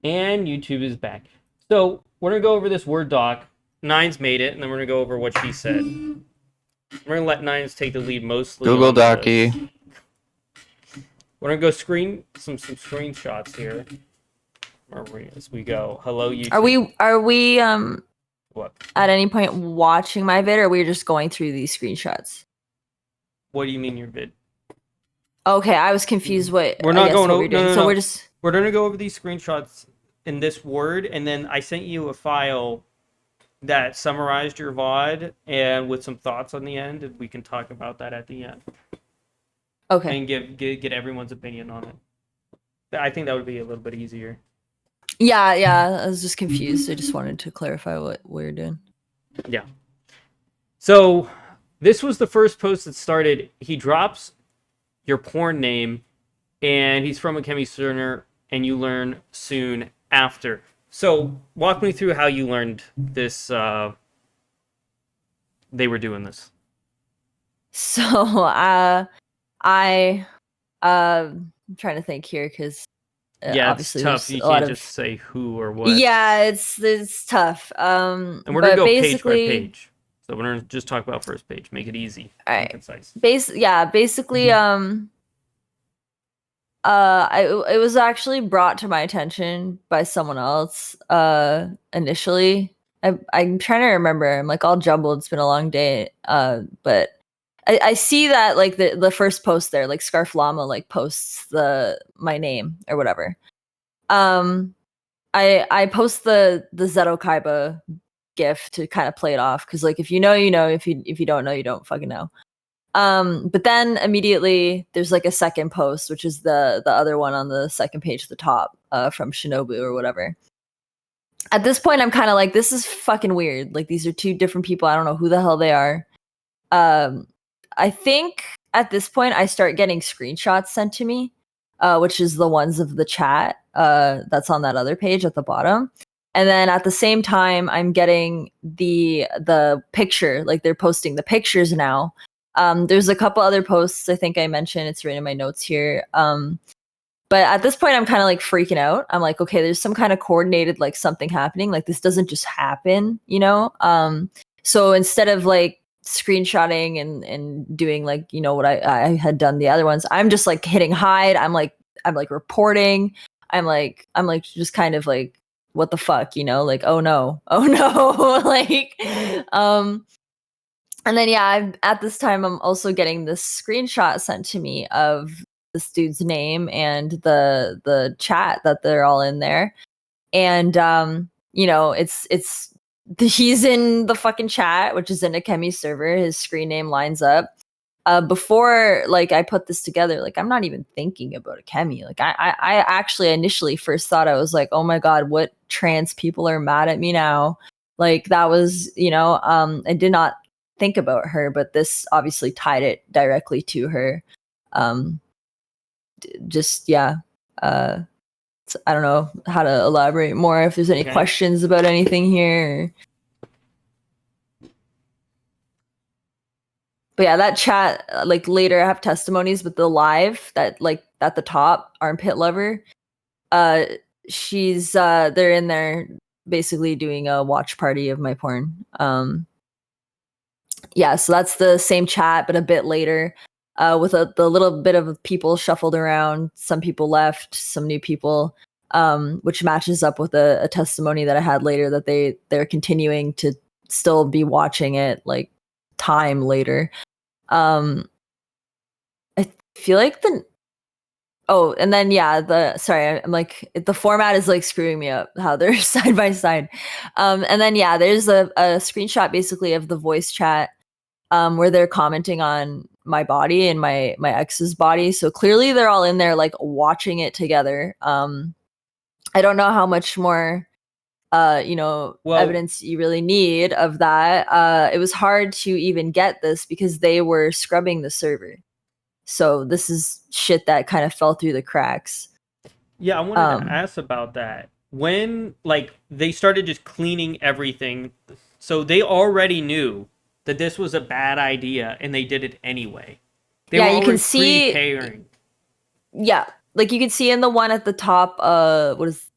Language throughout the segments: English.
And YouTube is back. So we're gonna go over this Word doc. Nines made it, and then we're gonna go over what she said. We're gonna let Nines take the lead mostly Google on this. Docky. We're gonna go screen some screenshots here as we go. Hello YouTube. Are we What? at any point watching my vid, or are we just going through these screenshots? What do you mean your vid? Okay, I was confused. We're not I guess going what over. we're doing. No, no, So no. we're gonna go over these screenshots in this Word, and then I sent you a file that summarized your VOD and with some thoughts on the end, and we can talk about that at the end. Okay. And get everyone's opinion on it. I think that would be a little bit easier. Yeah. I was just confused. I just wanted to clarify what we're doing. Yeah. So this was the first post that started. He drops your porn name, and he's from Akemi Cerner, and you learn soon after. So walk me through how you learned this. They were doing this. So I'm trying to think here because Yeah, obviously it's tough. there's You a lot can't of just say who or what. yeah, it's tough. And we're gonna But go page by basically, page. So we're gonna just talk about first page. Make it easy all and right. concise. Basically, it was actually brought to my attention by someone else initially. I'm trying to remember. I'm like all jumbled. It's been a long day. But I see that like the first post there, like Scarf Llama like posts my name or whatever. I post the Zeto Kaiba gif to kind of play it off because like if you know you know, if you don't know you don't fucking know. But then immediately there's like a second post, which is the other one on the second page at the top, from Shinobu or whatever. At this point, I'm kind of like, this is fucking weird. Like these are two different people. I don't know who the hell they are. Um, I think at this point I start getting screenshots sent to me, which is the ones of the chat that's on that other page at the bottom. And then at the same time, I'm getting the picture, like they're posting the pictures now. There's a couple other posts I think I mentioned. It's written in my notes here. But at this point, I'm kind of like freaking out. I'm like, okay, there's some kind of coordinated like something happening. Like this doesn't just happen, you know? So instead of like screenshotting and doing like, you know, what I had done the other ones, I'm just like hitting hide. I'm like reporting. I'm like just kind of like, what the fuck, you know? Like, oh no, oh no. Like, and then yeah, at this time I'm also getting this screenshot sent to me of this dude's name and the chat that they're all in there. And you know, it's he's in the fucking chat, which is in Akemi server. His screen name lines up. Before like I put this together, like I'm not even thinking about Akemi. Like I actually initially first thought I was like, oh my god, what trans people are mad at me now? Like that was, you know, I did not think about her, but this obviously tied it directly to her. Um, just yeah. I don't know how to elaborate more. If there's any questions about anything here. But yeah, that chat, like later I have testimonies, but the live that like at the top, armpit lover, she's they're in there basically doing a watch party of my porn. Yeah, so that's the same chat, but a bit later, with the little bit of people shuffled around. Some people left, some new people, which matches up with a testimony that I had later that they're continuing to still be watching it like time later. I feel like and then yeah, I'm like the format is like screwing me up how they're side by side. And then yeah, there's a screenshot basically of the voice chat where they're commenting on my body and my ex's body. So clearly they're all in there like watching it together. I don't know how much more evidence you really need of that. It was hard to even get this because they were scrubbing the server. So this is shit that kind of fell through the cracks. Yeah, I wanted to ask about that. When like they started just cleaning everything, so they already knew that this was a bad idea and they did it anyway. They were you can already see preparing. Yeah, like you can see in the one at the top, what is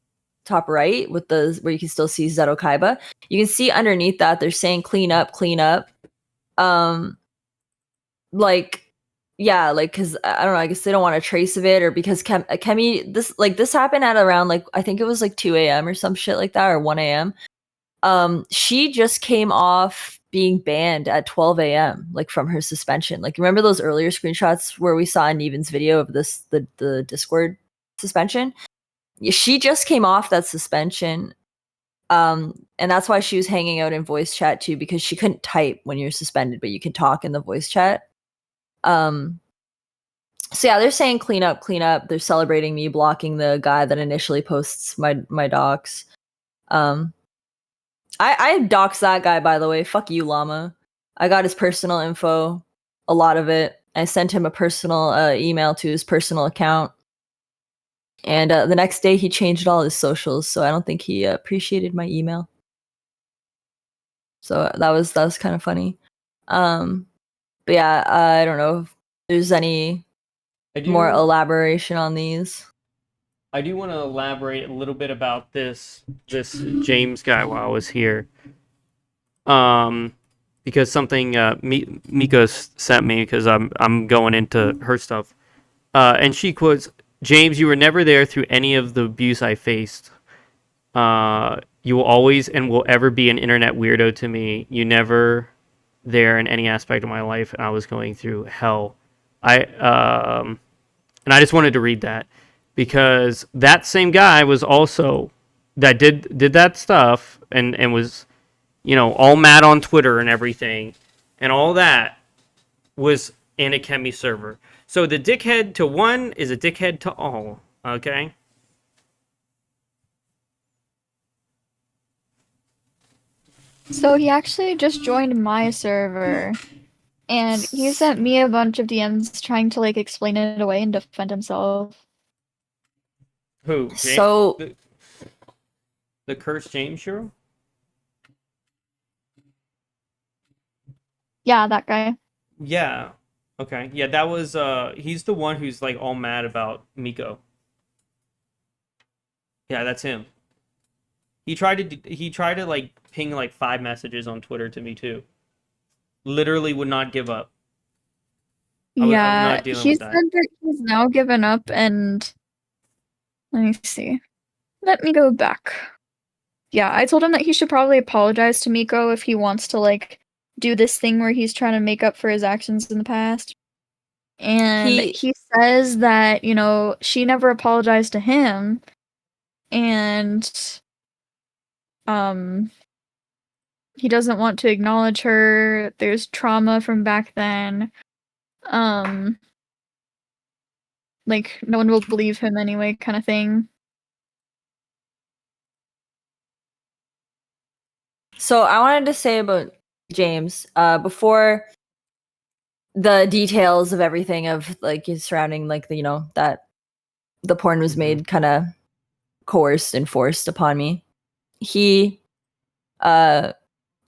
top right with the where you can still see Zeto Kaiba. You can see underneath that they're saying clean up, clean up. Like yeah, like because I don't know, I guess they don't want a trace of it, or because Akemi this happened at around like I think it was like 2 a.m. or some shit like that, or 1 a.m. She just came off being banned at 12 a.m. like from her suspension. Like remember those earlier screenshots where we saw in Neven's video of the Discord suspension? Yeah, she just came off that suspension. And that's why she was hanging out in voice chat too, because she couldn't type when you're suspended, but you can talk in the voice chat. So yeah, they're saying clean up, clean up. They're celebrating me blocking the guy that initially posts my docs. I doxed that guy, by the way. Fuck you, llama. I got his personal info, a lot of it. I sent him a personal email to his personal account, and the next day he changed all his socials. So I don't think he appreciated my email. So that was kind of funny. But yeah, I don't know if there's any more elaboration on these. I do want to elaborate a little bit about this James guy while I was here. Because something Mika sent me because I'm going into her stuff. And she quotes, "James, you were never there through any of the abuse I faced. You will always and will ever be an internet weirdo to me. You never there in any aspect of my life, and I was going through hell. And I just wanted to read that because that same guy was also that did that stuff and was all mad on Twitter and everything, and all that was in a Akemi server. So the dickhead to one is a dickhead to all. Okay. So he actually just joined my server, and he sent me a bunch of DMs trying to like explain it away and defend himself. Who? James? So the cursed James Shiro? Yeah, that guy. Yeah. Okay. Yeah, that was he's the one who's like all mad about Miko. Yeah, that's him. He tried to like ping like 5 messages on Twitter to me too. Literally would not give up. I was Yeah, not dealing he with said that. that he's now given up, and let me see. Let me go back. Yeah, I told him that he should probably apologize to Miko if he wants to like do this thing where he's trying to make up for his actions in the past. And he says that, she never apologized to him, and he doesn't want to acknowledge her. There's trauma from back then. Like no one will believe him anyway, kind of thing. So I wanted to say about James, before the details of everything of like surrounding like that the porn was made kind of coerced and forced upon me. He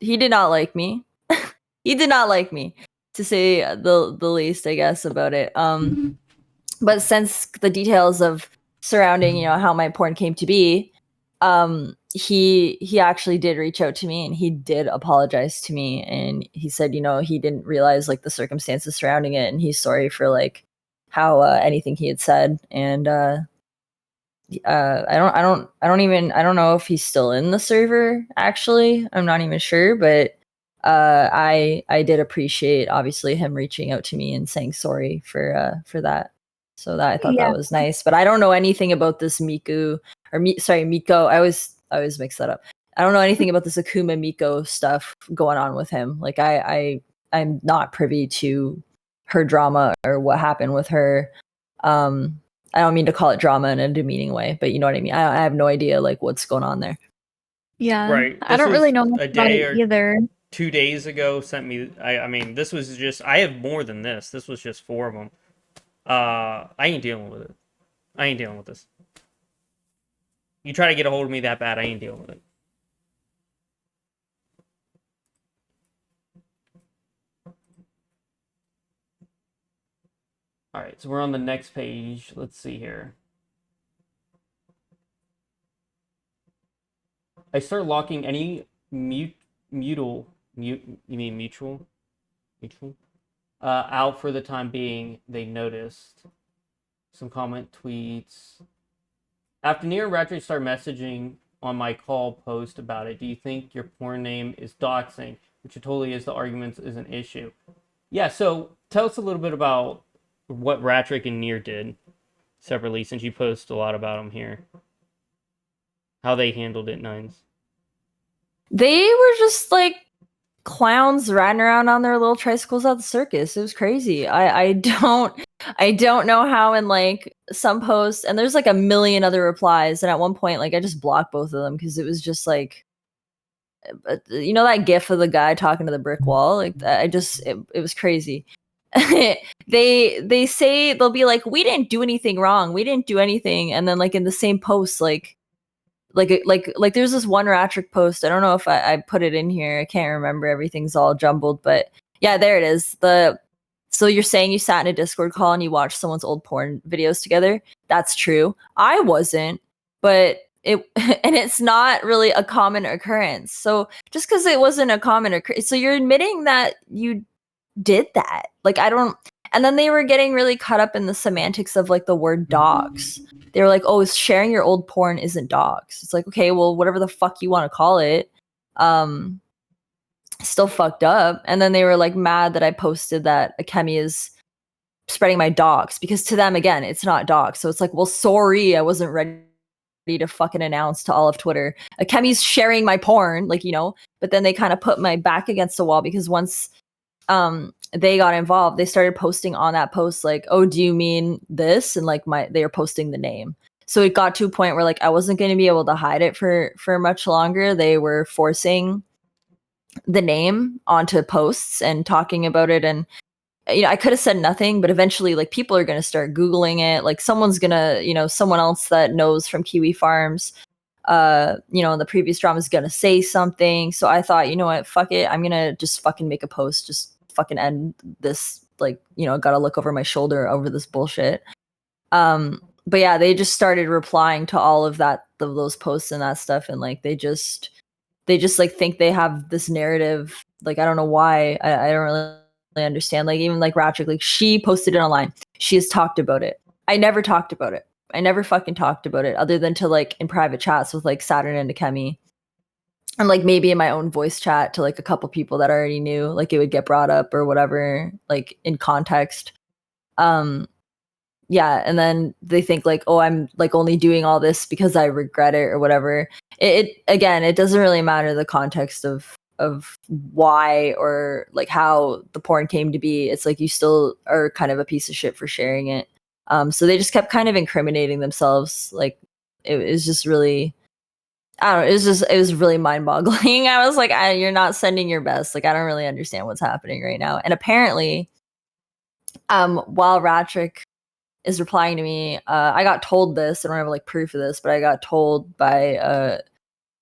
he did not like me. He did not like me, to say the least, I guess, about it. But since the details of surrounding, how my porn came to be, he actually did reach out to me and he did apologize to me, and he said, he didn't realize like the circumstances surrounding it, and he's sorry for like how anything he had said, and I don't know if he's still in the server. Actually, I'm not even sure, but I did appreciate obviously him reaching out to me and saying sorry for that. So that I thought that was nice. But I don't know anything about this Miku sorry, Miko. I always mix that up. I don't know anything about this Akuma Miko stuff going on with him. Like I'm not privy to her drama or what happened with her. I don't mean to call it drama in a demeaning way, but you know what I mean. I have no idea like what's going on there. Yeah, Right. I don't really know much a about day it or either. 2 days ago sent me. I mean, this was just. I have more than this. This was just 4 of them. I ain't dealing with it. I ain't dealing with this. You try to get a hold of me that bad, I ain't dealing with it. All right, so we're on the next page. Let's see here. I start locking any mutual, you mean mutual? Mutual? Out for the time being, they noticed. Some comment tweets. After Nier and Ratchet start messaging on my call post about it, do you think your porn name is doxing? Which it totally is. The arguments is an issue. Yeah, so tell us a little bit about what Ratrick and Nier did separately, since you post a lot about them here. How they handled it, Nines. They were just like clowns riding around on their little tricycles at the circus. It was crazy. I don't know how in like some posts, and there's like a million other replies, and at one point like I just blocked both of them because it was just like, you know, that gif of the guy talking to the brick wall, like it was crazy. They say, they'll be like, we didn't do anything wrong, we didn't do anything, and then like in the same post like there's this one Ratrick post. I don't know if I put it in here. I can't remember. Everything's all jumbled, but yeah, there it is. So you're saying you sat in a Discord call and you watched someone's old porn videos together? That's true. I wasn't, but it and it's not really a common occurrence. So just because it wasn't a common occurrence, so you're admitting that you did that. Like I don't. And then they were getting really caught up in the semantics of like the word dogs. They were like, oh, sharing your old porn isn't dogs. It's like, okay, well, whatever the fuck you want to call it. Still fucked up. And then they were like mad that I posted that Akemi is spreading my dogs, because to them, again, it's not dogs. So it's like, well, sorry, I wasn't ready to fucking announce to all of Twitter, Akemi's sharing my porn, like, you know. But then they kind of put my back against the wall, because once they got involved, they started posting on that post like, oh, do you mean this? And like they were posting the name. So it got to a point where like I wasn't going to be able to hide it for much longer. They were forcing the name onto posts and talking about it. And you know, I could have said nothing, but eventually like people are going to start Googling it. Like someone's going to, you know, someone else that knows from Kiwi Farms, you know, in the previous drama is going to say something. So I thought, you know what, fuck it. I'm going to just fucking make a post, just fucking end this, like, you know, gotta look over my shoulder over this bullshit. But yeah, they just started replying to all of those posts and that stuff, and like they just like think they have this narrative. Like I don't know why. I don't really understand. Like even like Ratchet, like she posted it online. She has talked about it. I never talked about it. I never fucking talked about it, other than to like in private chats with like Saturn and Akemi. And like maybe in my own voice chat to like a couple people that I already knew, like it would get brought up or whatever, like in context. Yeah, and then they think like, oh, I'm like only doing all this because I regret it or whatever. It again, it doesn't really matter the context of why or like how the porn came to be. It's like you still are kind of a piece of shit for sharing it. So they just kept kind of incriminating themselves. Like it was just really, I don't know, it was really mind-boggling. I was like, you're not sending your best. Like I don't really understand what's happening right now. And apparently, while Ratrick is replying to me, I got told this. I don't have like proof of this, but I got told by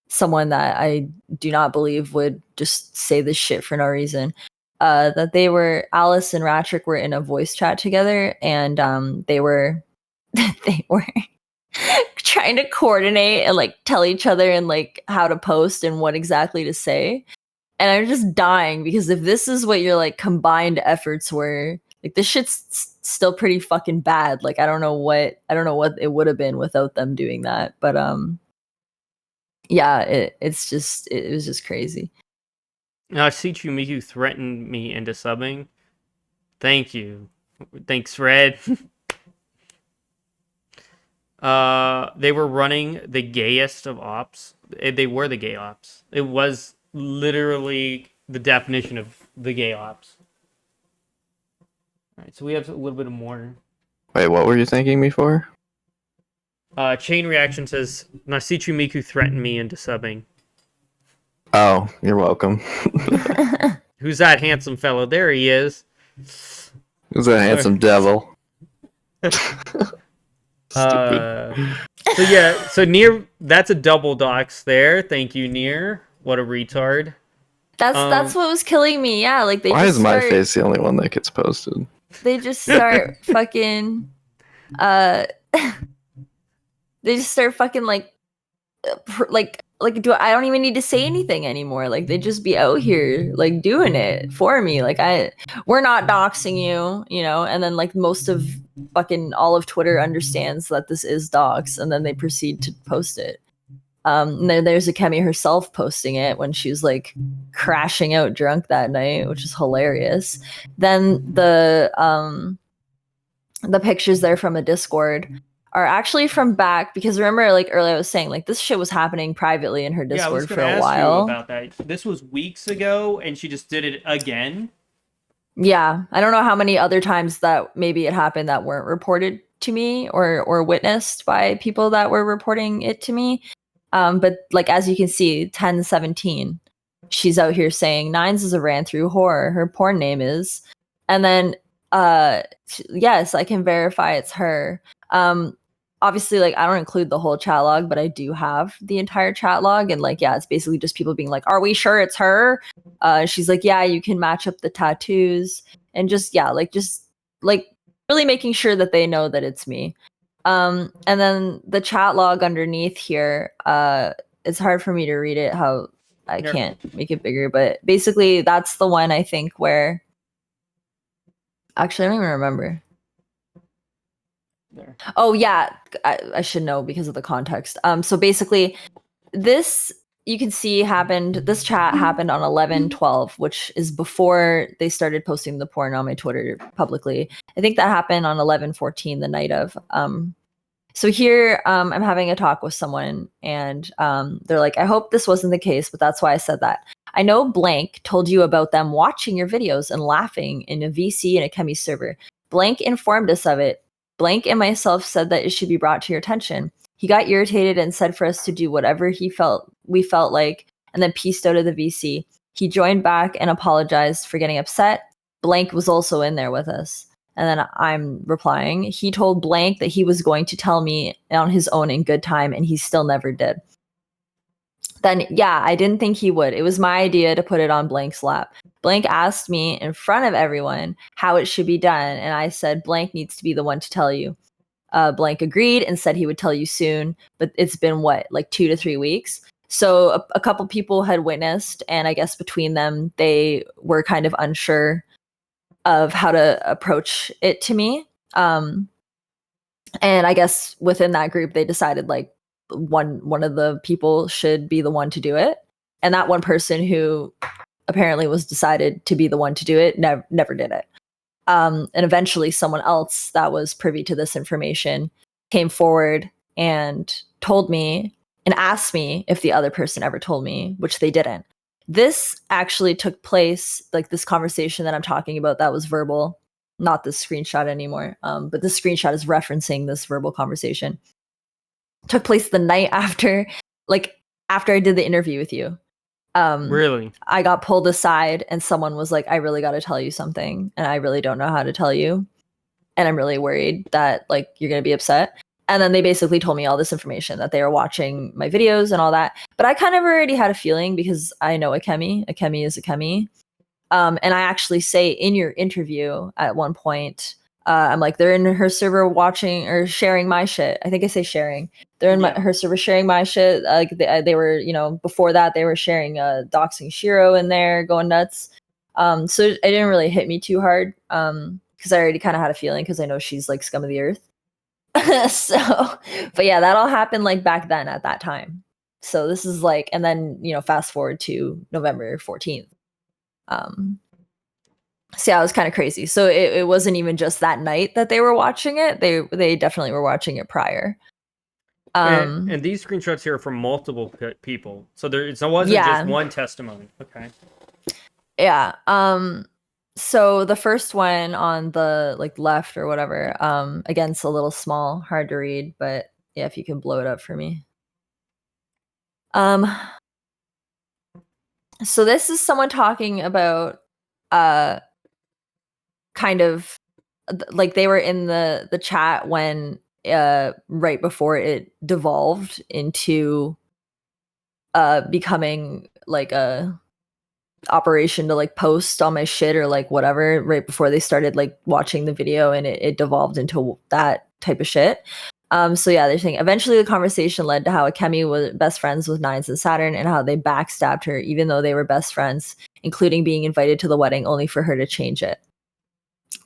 someone that I do not believe would just say this shit for no reason. That Alice and Ratrick were in a voice chat together, and they were trying to coordinate and like tell each other and like how to post and what exactly to say. And I'm just dying, because if this is what your like combined efforts were, like this shit's still pretty fucking bad. Like I don't know what it would have been without them doing that. But yeah, it was just crazy. Now, Sichu Miku threatened me into subbing. Thank you. Thanks, Red. They were running the gayest of ops. They were the gay ops. It was literally the definition of the gay ops. All right, so we have a little bit of more. Wait, what were you thanking me for? Chain Reaction says, Nasichu Miku threatened me into subbing. Oh, you're welcome. Who's that handsome fellow? There he is. Who's that handsome devil? So Nier, that's a double dox there. Thank you, Nier. What a retard. That's what was killing me. Yeah, like why is my face the only one that gets posted? They just start fucking they just start fucking like I don't even need to say anything anymore. Like they just be out here like doing it for me. Like we're not doxing you, you know. And then like most of fucking all of Twitter understands that this is dox, and then they proceed to post it. And there's Akemi herself posting it when she was like crashing out drunk that night, which is hilarious. Then the pictures there from a Discord are actually from back, because remember, like earlier I was saying, like this shit was happening privately in her Yeah, I was Discord for gonna a ask while. you about that. This was weeks ago, and she just did it again. Yeah, I don't know how many other times that maybe it happened that weren't reported to me or witnessed by people that were reporting it to me. But like as you can see, 10/17, she's out here saying Nines is a ran through whore. Her porn name is, and then yes, I can verify it's her. Obviously, like I don't include the whole chat log, but I do have the entire chat log, and like yeah, it's basically just people being like, "Are we sure it's her?" She's like, "Yeah, you can match up the tattoos," and just really making sure that they know that it's me. And then the chat log underneath here, it's hard for me to read it. How I Here. can't make it bigger, but basically that's the one I think where. Actually, I don't even remember. There. Oh yeah, I should know because of the context. So basically, this you can see happened. This chat happened on 11/12, which is before they started posting the porn on my Twitter publicly. I think that happened on 11/14, the night of. So here, I'm having a talk with someone, and they're like, "I hope this wasn't the case, but that's why I said that. I know blank told you about them watching your videos and laughing in a VC and a Akemi server. Blank informed us of it. Blank and myself said that it should be brought to your attention. He got irritated and said for us to do whatever we felt like, and then pieced out of the VC. He joined back and apologized for getting upset. Blank was also in there with us." And then I'm replying, "He told blank that he was going to tell me on his own in good time, and he still never did." Then, yeah, I didn't think he would. It was my idea to put it on blank's lap. Blank asked me in front of everyone how it should be done, and I said, "Blank needs to be the one to tell you." Blank agreed and said he would tell you soon, but it's been what, like 2 to 3 weeks? So a couple people had witnessed, and I guess between them, they were kind of unsure of how to approach it to me. And I guess within that group, they decided like one of the people should be the one to do it. And that one person who apparently was decided to be the one to do it never did it. And eventually someone else that was privy to this information came forward and told me and asked me if the other person ever told me, which they didn't. This actually took place, like this conversation that I'm talking about that was verbal, not this screenshot anymore. But this screenshot is referencing this verbal conversation. Took place the night after I did the interview with you. Really? I got pulled aside and someone was like, "I really got to tell you something, and I really don't know how to tell you, and I'm really worried that like you're going to be upset." And then they basically told me all this information, that they were watching my videos and all that. But I kind of already had a feeling because I know Akemi. Akemi is Akemi. And I actually say in your interview at one point, I'm like, "They're in her server watching or sharing my shit." I think I say sharing. They're in her server sharing my shit. Like they were, before that they were sharing doxing Shiro in there, going nuts. So it didn't really hit me too hard because I already kind of had a feeling because I know she's like scum of the earth. So, but yeah, that all happened like back then at that time. So this is like, and then fast forward to November 14th. So yeah, it was kind of crazy. So it wasn't even just that night that they were watching it. They definitely were watching it prior. And these screenshots here are from multiple people, so it wasn't just one testimony. Okay. Yeah. So the first one on the like left or whatever, again, it's a little small, hard to read, but yeah, if you can blow it up for me. So this is someone talking about kind of like they were in the chat when right before it devolved into becoming like a operation to like post on my shit or like whatever, right before they started like watching the video, and it devolved into that type of shit. So yeah, they're saying eventually the conversation led to how Akemi was best friends with Nines and Saturn and how they backstabbed her even though they were best friends, including being invited to the wedding only for her to change it.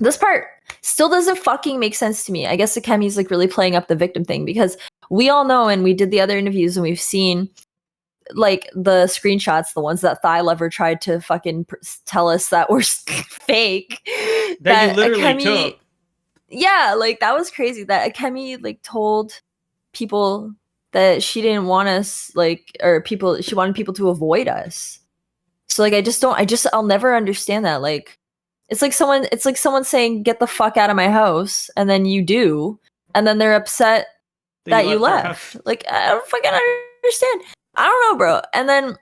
This part still doesn't fucking make sense to me. I guess Akemi's like really playing up the victim thing because we all know, and we did the other interviews and we've seen like the screenshots, the ones that Thigh Lover tried to fucking tell us that were fake. That you literally took. Yeah, like that was crazy that Akemi like told people that she didn't want us like, or people, she wanted people to avoid us. So like I'll never understand that. Like it's like someone saying get the fuck out of my house and then you do and then they're upset that you left. Like I don't fucking understand. I don't know, bro. And then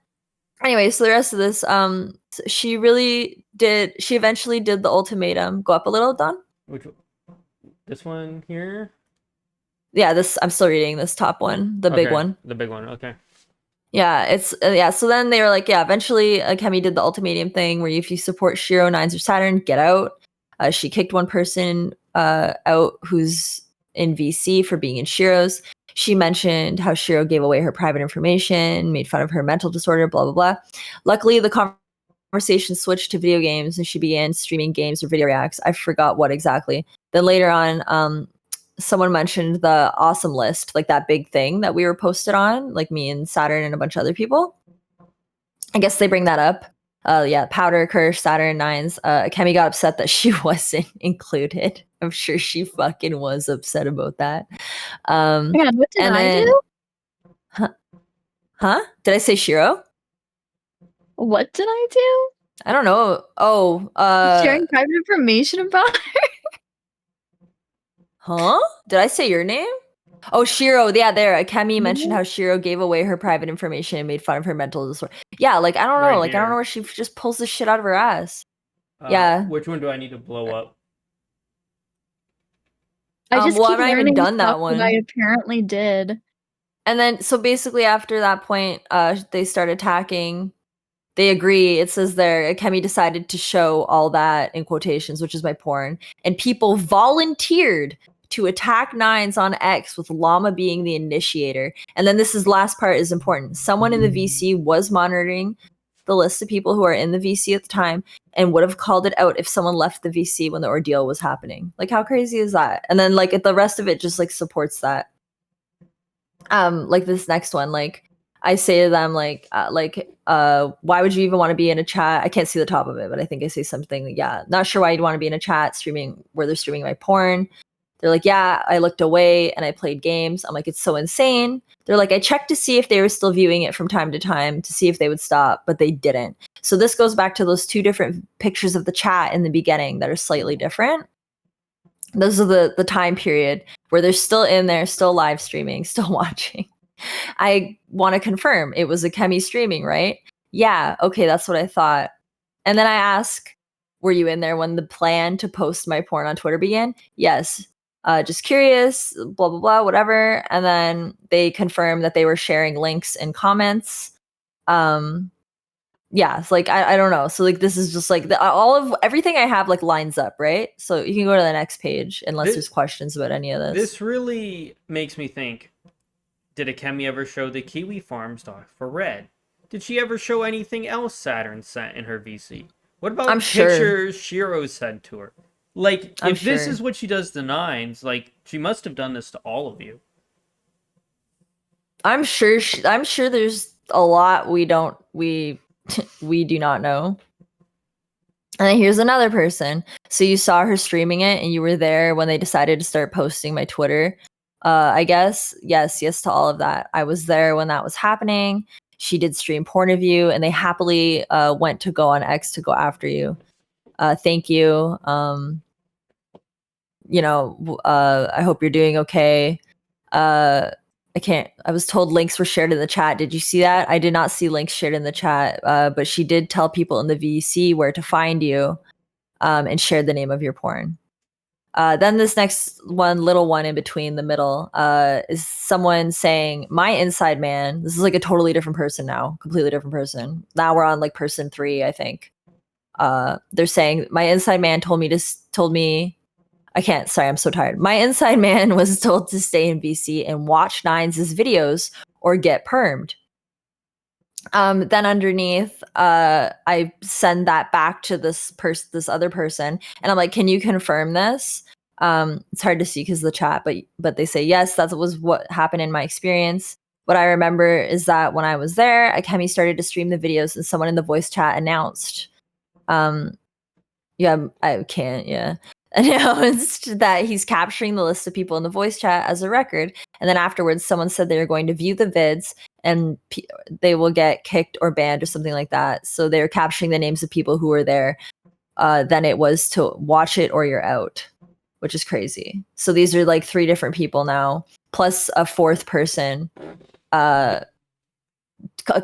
anyway, so the rest of this she eventually did the ultimatum. Go up a little, Don. Which this one here? Yeah, this I'm still reading this top one, the big one. The big one. Okay. Yeah, it's yeah. So then they were like, yeah. Eventually, Akemi did the ultimatum thing where if you support Shiro, Nines, or Saturn, get out. She kicked one person out who's in VC for being in Shiro's. She mentioned how Shiro gave away her private information, made fun of her mental disorder, blah blah blah. Luckily, the conversation switched to video games, and she began streaming games or video reacts. I forgot what exactly. Then later on, someone mentioned the awesome list, like that big thing that we were posted on, like me and Saturn and a bunch of other people. I guess they bring that up. Yeah, Powder, Kirsch, Saturn, Nines. Akemi got upset that she wasn't included. I'm sure she fucking was upset about that. Yeah, what did I do? Huh? Did I say Shiro? What did I do? I don't know. Oh, sharing private information about her? Huh? Did I say your name? Oh, Shiro. Yeah, there. Akemi mentioned how Shiro gave away her private information and made fun of her mental disorder. Yeah, like I don't know. Like I don't know where she just pulls this shit out of her ass. Yeah. Which one do I need to blow up? I just well, keep I haven't even done that one. I apparently did. And then, so basically, after that point, they start attacking. They agree. It says there, Akemi decided to show all that in quotations, which is my porn, and people volunteered to attack Nines on X, with Llama being the initiator. And then last part is important. Someone in the VC was monitoring the list of people who are in the VC at the time and would have called it out if someone left the VC when the ordeal was happening. Like, how crazy is that? And then like the rest of it just like supports that. Like this next one, like I say to them, why would you even want to be in a chat? I can't see the top of it, but I think I say something. Yeah, not sure why you'd want to be in a chat where they're streaming my porn. They're like, yeah, I looked away and I played games. I'm like, it's so insane. They're like, I checked to see if they were still viewing it from time to time to see if they would stop, but they didn't. So this goes back to those two different pictures of the chat in the beginning that are slightly different. Those are the time period where they're still in there, still live streaming, still watching. I want to confirm it was Akemi streaming, right? Yeah, okay, that's what I thought. And then I ask, were you in there when the plan to post my porn on Twitter began? Yes. Just curious, blah, blah, blah, whatever. And then they confirmed that they were sharing links and comments. Yeah, it's like, I don't know. So like, this is just like everything I have like lines up, right? So you can go to the next page unless there's questions about any of this. This really makes me think, did Akemi ever show the Kiwi Farm stock for Red? Did she ever show anything else Saturn sent in her VC? What about pictures Shiro sent to her? Like, if this is what she does to Nines, like, she must have done this to all of you. I'm sure there's a lot we do not know. And then here's another person. So you saw her streaming it and you were there when they decided to start posting my Twitter. I guess. Yes to all of that. I was there when that was happening. She did stream porn of you and they happily went to go on X to go after you. Thank you. I hope you're doing okay. I was told links were shared in the chat. Did you see that? I did not see links shared in the chat, but she did tell people in the VC where to find you, and shared the name of your porn. Then this next little one in between the middle, is someone saying, my inside man, this is like a totally different person now, completely different person. Now we're on like person 3, I think. They're saying, my inside man told me I can't. Sorry, I'm so tired. My inside man was told to stay in BC and watch Nines' videos or get permed. Then underneath, I send that back to this other person, and I'm like, "Can you confirm this?" It's hard to see because of the chat, but they say yes. That was what happened in my experience. What I remember is that when I was there, Akemi started to stream the videos, and someone in the voice chat announced, yeah, I can't, yeah, announced that he's capturing the list of people in the voice chat as a record, and then afterwards, someone said they were going to view the vids and they will get kicked or banned or something like that. So they're capturing the names of people who were there. Then it was to watch it or you're out, which is crazy. So these are like 3 different people now, plus a 4th person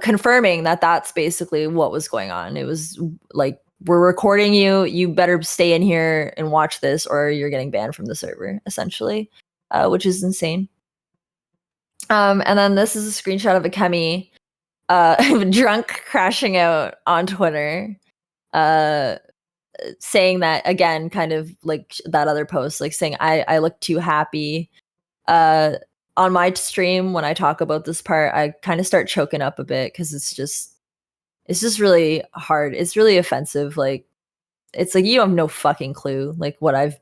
confirming that that's basically what was going on. It was like, we're recording you. You better stay in here and watch this or you're getting banned from the server, essentially, which is insane. And then this is a screenshot of Akemi drunk crashing out on Twitter, saying that again, kind of like that other post, like saying I look too happy. On my stream, when I talk about this part, I kind of start choking up a bit because it's just really hard. It's really offensive. Like, it's like you have no fucking clue like what I've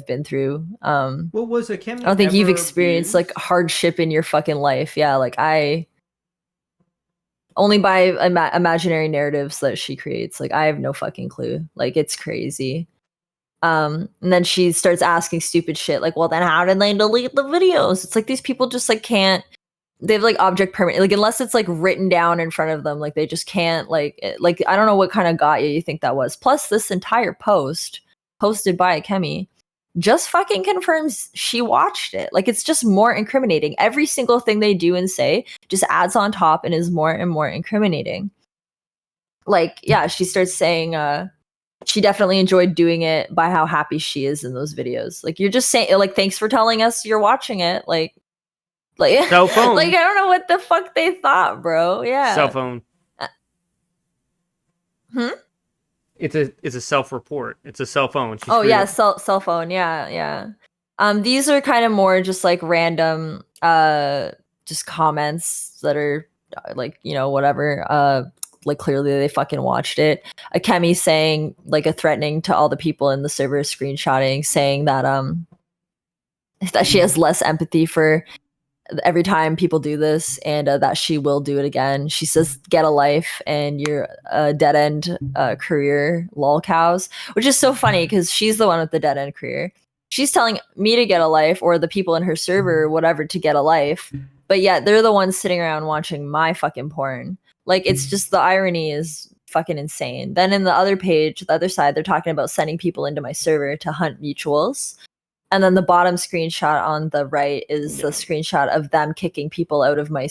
been through. What was Akemi? I don't think you've ever experienced abused? like hardship in your fucking life. Yeah, like I only by imaginary narratives that she creates. Like I have no fucking clue. Like it's crazy. And then she starts asking stupid shit like, well, then how did they delete the videos? It's like these people just like can't. They have like object permanent, like unless it's like written down in front of them, like they just can't like I don't know what kind of got you think that was. Plus, this entire post posted by Akemi just fucking confirms she watched it. Like it's just more incriminating. Every single thing they do and say just adds on top and is more and more incriminating. Like, yeah, she starts saying she definitely enjoyed doing it by how happy she is in those videos. Like you're just saying like thanks for telling us you're watching it. Like Cell phone. like I don't know what the fuck they thought, bro. Yeah. Cell phone. Hmm? It's a self-report. It's a cell phone. Oh yeah, cell phone. Yeah. These are kind of more just like random just comments that are like, you know, whatever. Like clearly they fucking watched it. Akemi saying like a threatening to all the people in the server, screenshotting, saying that she has less empathy for every time people do this, and that she will do it again. She says, "Get a life," and you're a dead end career, lol cows, which is so funny because she's the one with the dead end career. She's telling me to get a life, or the people in her server, or whatever, to get a life, but yet they're the ones sitting around watching my fucking porn. Like, it's just the irony is fucking insane. Then in the other page, the other side, they're talking about sending people into my server to hunt mutuals. And then the bottom screenshot on the right is the screenshot of them kicking people out of my,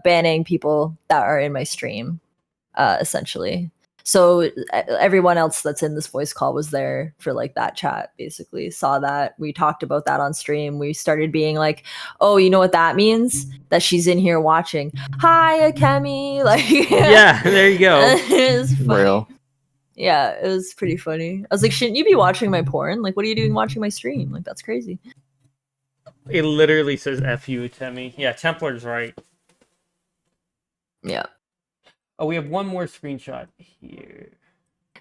banning people that are in my stream, essentially. So everyone else that's in this voice call was there for like that chat, basically. Saw that. We talked about that on stream. We started being like, oh, you know what that means? That she's in here watching. Hi, Akemi. Like, yeah, there you go. It was funny. Real. Yeah, it was pretty funny. I was like, shouldn't you be watching my porn? Like, what are you doing watching my stream? Like, that's crazy. It literally says F you, Temmie. Yeah, Templar's right. Yeah. Oh, we have one more screenshot here.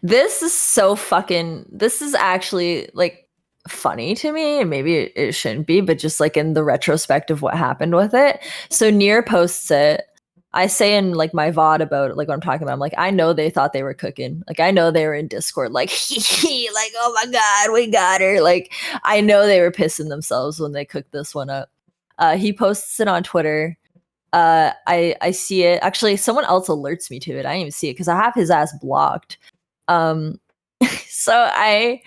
This is so fucking... This is actually, like, funny to me. Maybe it shouldn't be, but just, like, in the retrospect of what happened with it. So, Nier posts it. I say in like my VOD about like what I'm talking about, I'm like, I know they thought they were cooking. Like I know they were in Discord, like, like, oh my god, we got her. Like I know they were pissing themselves when they cooked this one up. He posts it on Twitter. I see it. Actually, someone else alerts me to it. I didn't even see it because I have his ass blocked. So I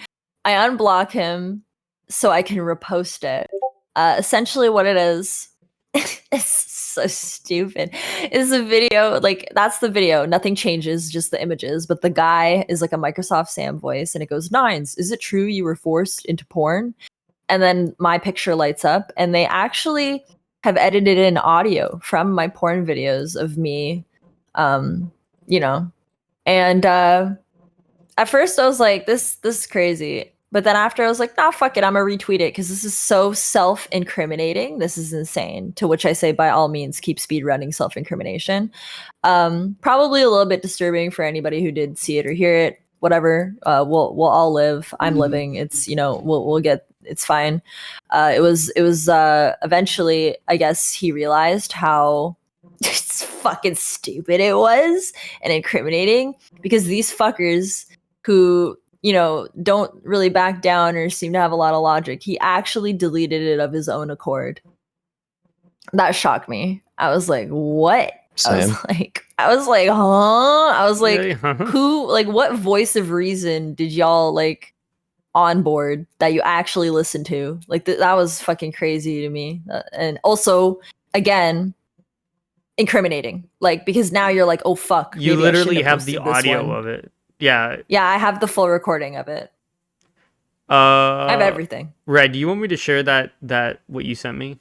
unblock him so I can repost it. Essentially what it is, it's so stupid. Is a video, like that's the video. Nothing changes, just the images. But the guy is like a Microsoft Sam voice, and it goes, "Nines, is it true you were forced into porn?" And then my picture lights up, and they actually have edited in audio from my porn videos of me, you know. And at first I was like, this is crazy. But then after I was like, nah, fuck it, I'm gonna retweet it because this is so self-incriminating. This is insane. To which I say, by all means, keep speedrunning self-incrimination. Probably a little bit disturbing for anybody who did see it or hear it. Whatever. We'll all live. I'm living. It's we'll get. It's fine. It was eventually, I guess he realized how fucking stupid it was and incriminating, because these fuckers who don't really back down or seem to have a lot of logic, he actually deleted it of his own accord. That shocked me. I was like, what? Same. I was like, huh? I was like, Really? who, like, what voice of reason did y'all like on board that you actually listened to? Like, that was fucking crazy to me. And also, again, incriminating. Like, because now you're like, oh fuck. You maybe I shouldn't literally have the posted this audio one. of it. Yeah. Yeah, I have the full recording of it. I have everything. Red, do you want me to share that what you sent me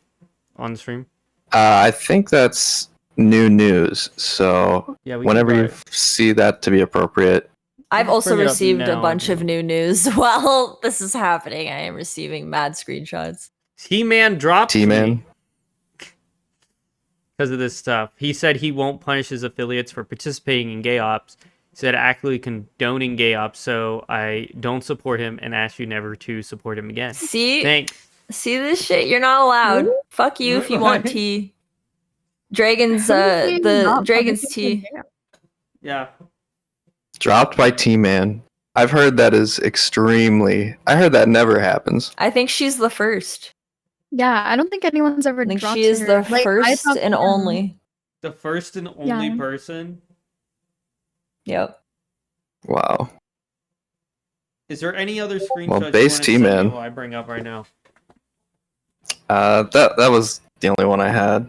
on the stream? I think that's new news. So Yeah, we can whenever try you it. see that to be appropriate, I've Just also bring it up received a now, bunch you of know. new news while this is happening. I am receiving mad screenshots. T-Man dropped T-Man. me because of this stuff. He said he won't punish his affiliates for participating in gay ops. He said actively condoning gay ops, so I don't support him and ask you never to support him again. See Thanks. this shit? You're not allowed. Really? Fuck you if you want tea. Dragon's Who's being the not Dragon's punished tea. for jail? Yeah. Dropped by T-Man. I've heard that is extremely... I heard that never happens. I think she's the first. Yeah, I don't think anyone's ever I think dropped she is her. the Like, I first talked and to him. only. The first and only Yeah. person. Yep. Wow. Is there any other screenshots you base want to T, send me man. while I bring up right now? That was the only one I had.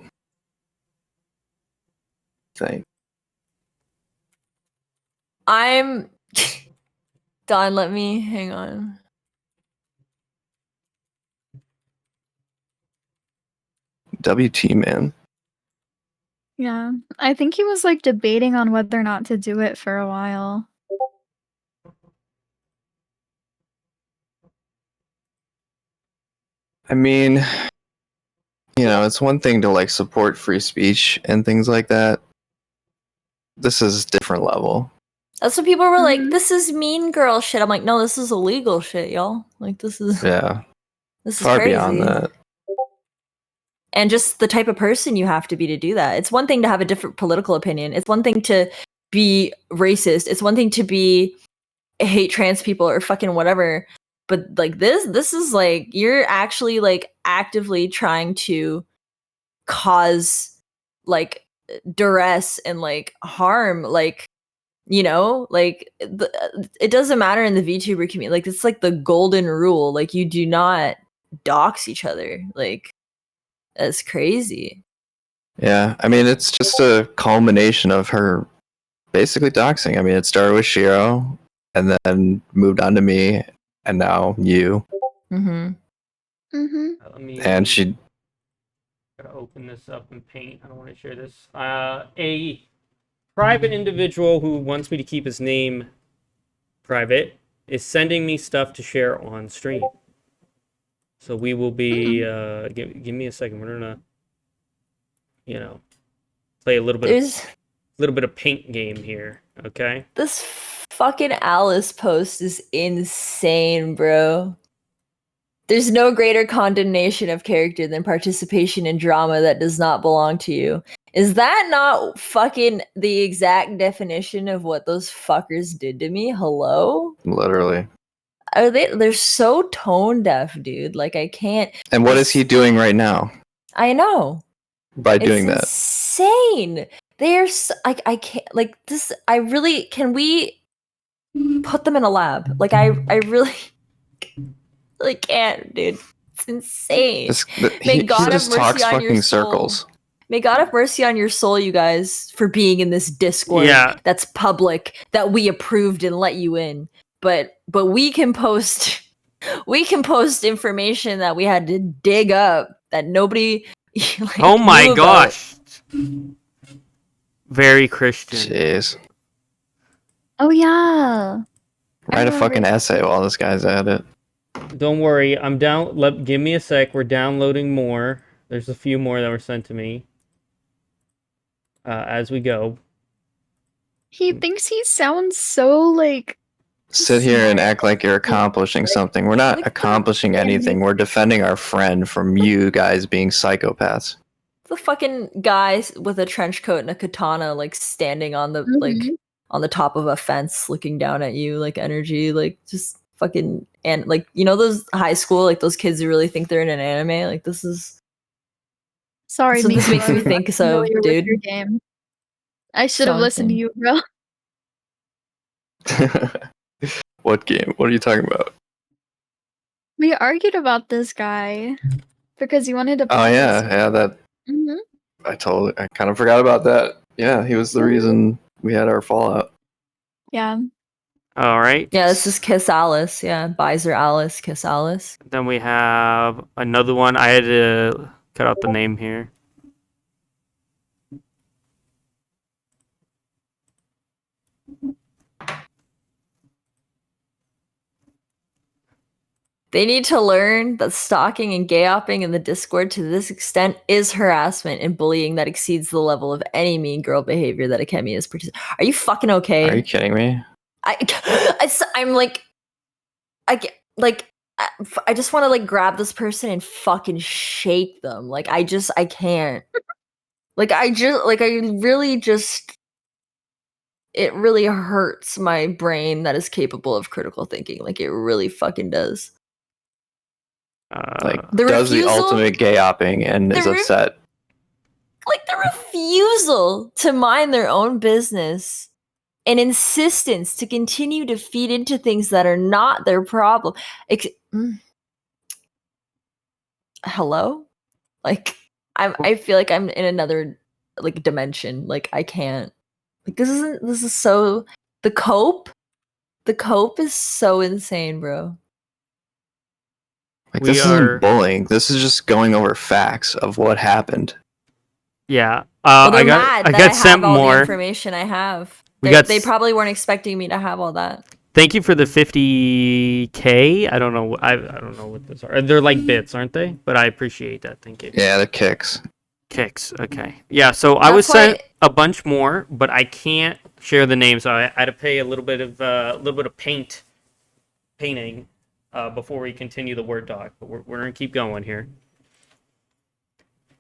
Think. I'm Don, let me hang on. WT, man. Yeah, I think he was like debating on whether or not to do it for a while. I mean, it's one thing to like support free speech and things like that. This is different level. That's what people were like, Mhm. this is mean girl shit. I'm like, no, this is illegal shit, y'all. Like, this is Yeah, this is far crazy. beyond that. And just the type of person you have to be to do that. It's one thing to have a different political opinion. It's one thing to be racist. It's one thing to be hate trans people or fucking whatever. But like this is like, you're actually like actively trying to cause like duress and like harm, like, like it doesn't matter in the VTuber community. Like, it's like the golden rule. Like, you do not dox each other. Like, that's crazy. Yeah, I mean, it's just a culmination of her basically doxing. I mean, it started with Shiro, and then moved on to me, and now you. Mm-hmm. Let me And she... gotta open this up in Paint. I don't want to share this. A private individual who wants me to keep his name private is sending me stuff to share on stream. So we will be give me a second. We're gonna play a little bit of paint game here, okay? This fucking Alice post is insane, bro. There's no greater condemnation of character than participation in drama that does not belong to you. Is that not fucking the exact definition of what those fuckers did to me? Hello? Literally. They're so tone deaf, dude. Like, I can't. And what is he doing right now I know. by doing that? Insane. They're I can't, like, this. I really, can we put them in a lab? Like, I really can't, dude. It's insane. He God have just mercy talks on your fucking soul. circles. May God have mercy on your soul, you guys, for being in this Discord that's public, that we approved and let you in. But we can post information that we had to dig up that nobody like, oh my knew gosh. Very Christian. Jeez. Oh yeah. Write a fucking essay while this guy's at it. Don't worry, I'm down. Give me a sec. We're downloading more. There's a few more that were sent to me as we go. He thinks he sounds so like Sit here and smart. act like you're accomplishing something. We're not like accomplishing anything. We're defending our friend from you guys being psychopaths. The fucking guy with a trench coat and a katana, like standing on the Mhm. on the top of a fence, looking down at you, like energy, like just fucking and like you know those high school like those kids who really think they're in an anime. Like this is Sorry, so this Miko. makes me I'm think not so, familiar with your dude. game. I should have So listened to insane. you, bro. What game? What are you talking about? We argued about this guy because he wanted to Oh play us. yeah, that Mhm. I kind of forgot about that. Yeah, he was the reason we had our fallout. Yeah. All right. Yeah, this is Kiss Alice. Yeah, Bizer Alice, Kiss Alice. Then we have another one. I had to cut out the name here. They need to learn that stalking and gay-opping in the Discord to this extent is harassment and bullying that exceeds the level of any mean girl behavior that Akemi is Are you fucking okay? Are you kidding me? I'm like, I just want to like grab this person and fucking shake them. Like I can't. I really just it really hurts my brain that is capable of critical thinking. Like it really fucking does. Like The does the refusal- ultimate gay opping and is the re- upset. Like the refusal to mind their own business and insistence to continue to feed into things that are not their problem. Hello? Like I feel like I'm in another like dimension. Like I can't. Like this is so the cope is so insane, bro. Like We this are- isn't bullying. This is just going over facts of what happened. Yeah. Well, they're I mad that got I sent have all the more. information I have. We They got probably weren't expecting me to have all that. Thank you for the 50K. I don't know. I don't know what those are. They're like bits, aren't they? But I appreciate that. Thank you. Yeah, the kicks. Kicks. Okay. Yeah. So I was That's why- sent a bunch more, but I can't share the names. So I had to pay a little bit of painting before we continue the word doc. But we're gonna keep going here.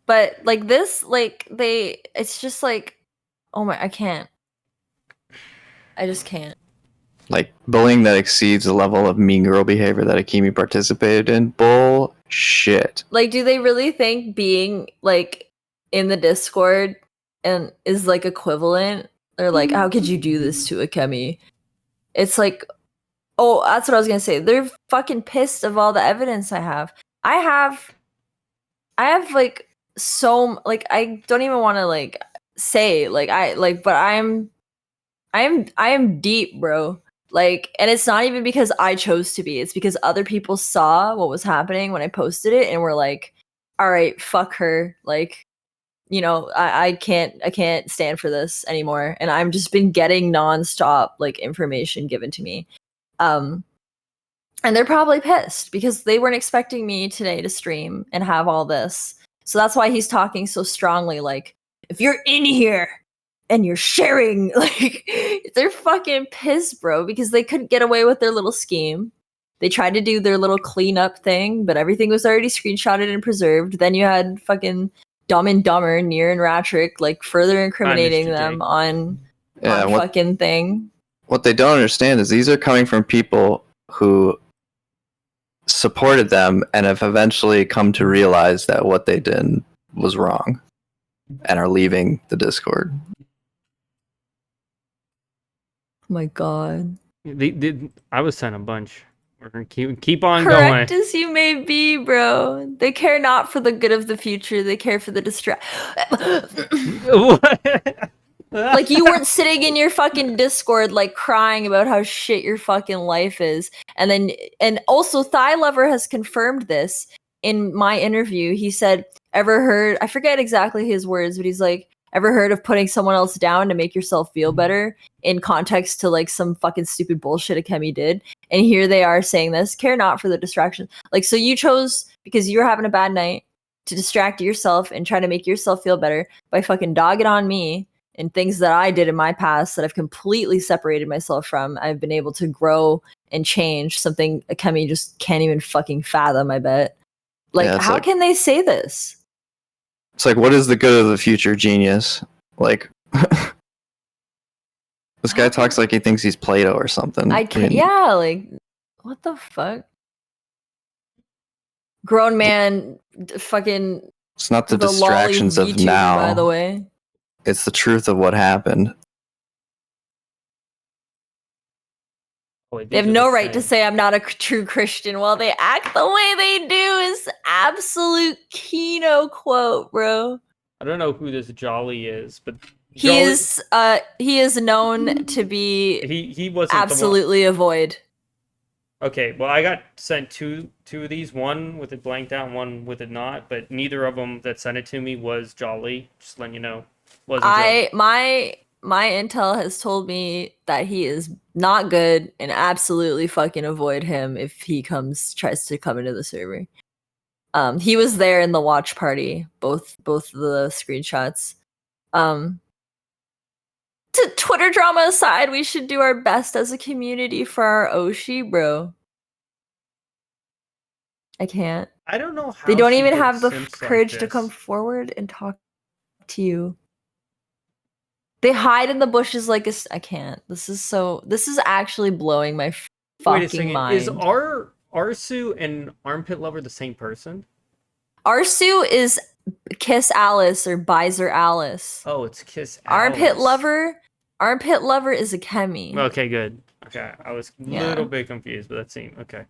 But like this, like it's just like, oh my, I can't. I just can't. Like bullying that exceeds the level of mean girl behavior that Akemi participated in. Bullshit. Like, do they really think being like in the Discord and is like equivalent? They're like, how could you do this to Akemi? It's like, oh, that's what I was gonna say. They're fucking pissed of all the evidence I have. I have like like I don't even want to like say like but I am deep, bro. Like, and it's not even because I chose to be. It's because other people saw what was happening when I posted it and were like, all right, fuck her. Like, you know, I can't stand for this anymore. And I've just been getting nonstop like information given to me. And they're probably pissed because they weren't expecting me today to stream and have all this. So that's why he's talking so strongly, like, if you're in here and you're sharing, like, they're fucking pissed, bro, because they couldn't get away with their little scheme. They tried to do their little cleanup thing, but everything was already screenshotted and preserved. Then you had fucking Dumb and Dumber, Nier and Ratrick, like, further incriminating Mr. J. them on Yeah, fucking thing. what they don't understand is these are coming from people who supported them and have eventually come to realize that what they did was wrong and are leaving the Discord. Oh my god. I was sent a bunch. We're gonna keep on Correct going. as you may be, bro. They care not for the good of the future. They care for the Like, you weren't sitting in your fucking Discord, like, crying about how shit your fucking life is. And also, Thigh Lover has confirmed this in my interview. He said, ever heard, I forget exactly his words, but he's like, Ever heard of putting someone else down to make yourself feel better in context to like some fucking stupid bullshit Akemi did? And here they are saying this, care not for the distraction. Like, so you chose, because you were having a bad night, to distract yourself and try to make yourself feel better by fucking dogging on me and things that I did in my past that I've completely separated myself from. I've been able to grow and change, something Akemi just can't even fucking fathom, I bet. Like, Yeah, it's how like- can they say this? It's like, what is the good of the future genius? Like, this guy talks like he thinks he's Plato or something. I can't, mean, yeah, like, what the fuck? Grown man, fucking it's not the lolly distractions of VTuber, now. by the way. It's the truth of what happened. Oh, wait, They have these are no the right to same. say I'm not a true Christian while they act the way they do is absolute Kino quote, bro. I don't know who this Jolly is, but He is known to be he wasn't absolutely a void. the one. Okay, well, I got sent two of these, one with it blanked out, and one with it not, but neither of them that sent it to me was Jolly. Just letting you know, wasn't Jolly. My intel has told me that he is not good and absolutely fucking avoid him if he tries to come into the server. He was there in the watch party, both the screenshots. To Twitter drama aside, we should do our best as a community for our Oshi, bro. I can't. I don't know how They don't she even gets have the simps like courage to this. come forward and talk to you. They hide in the bushes like a. I can't. This is actually blowing my Wait a fucking second, mind. is Arsu and Armpit Lover the same person? Arsu is Kiss Alice or Bizer Alice. Oh, it's Kiss Armpit Alice. Lover is Akemi. Okay, good. Okay, I was a Yeah. little bit confused, but that seemed okay.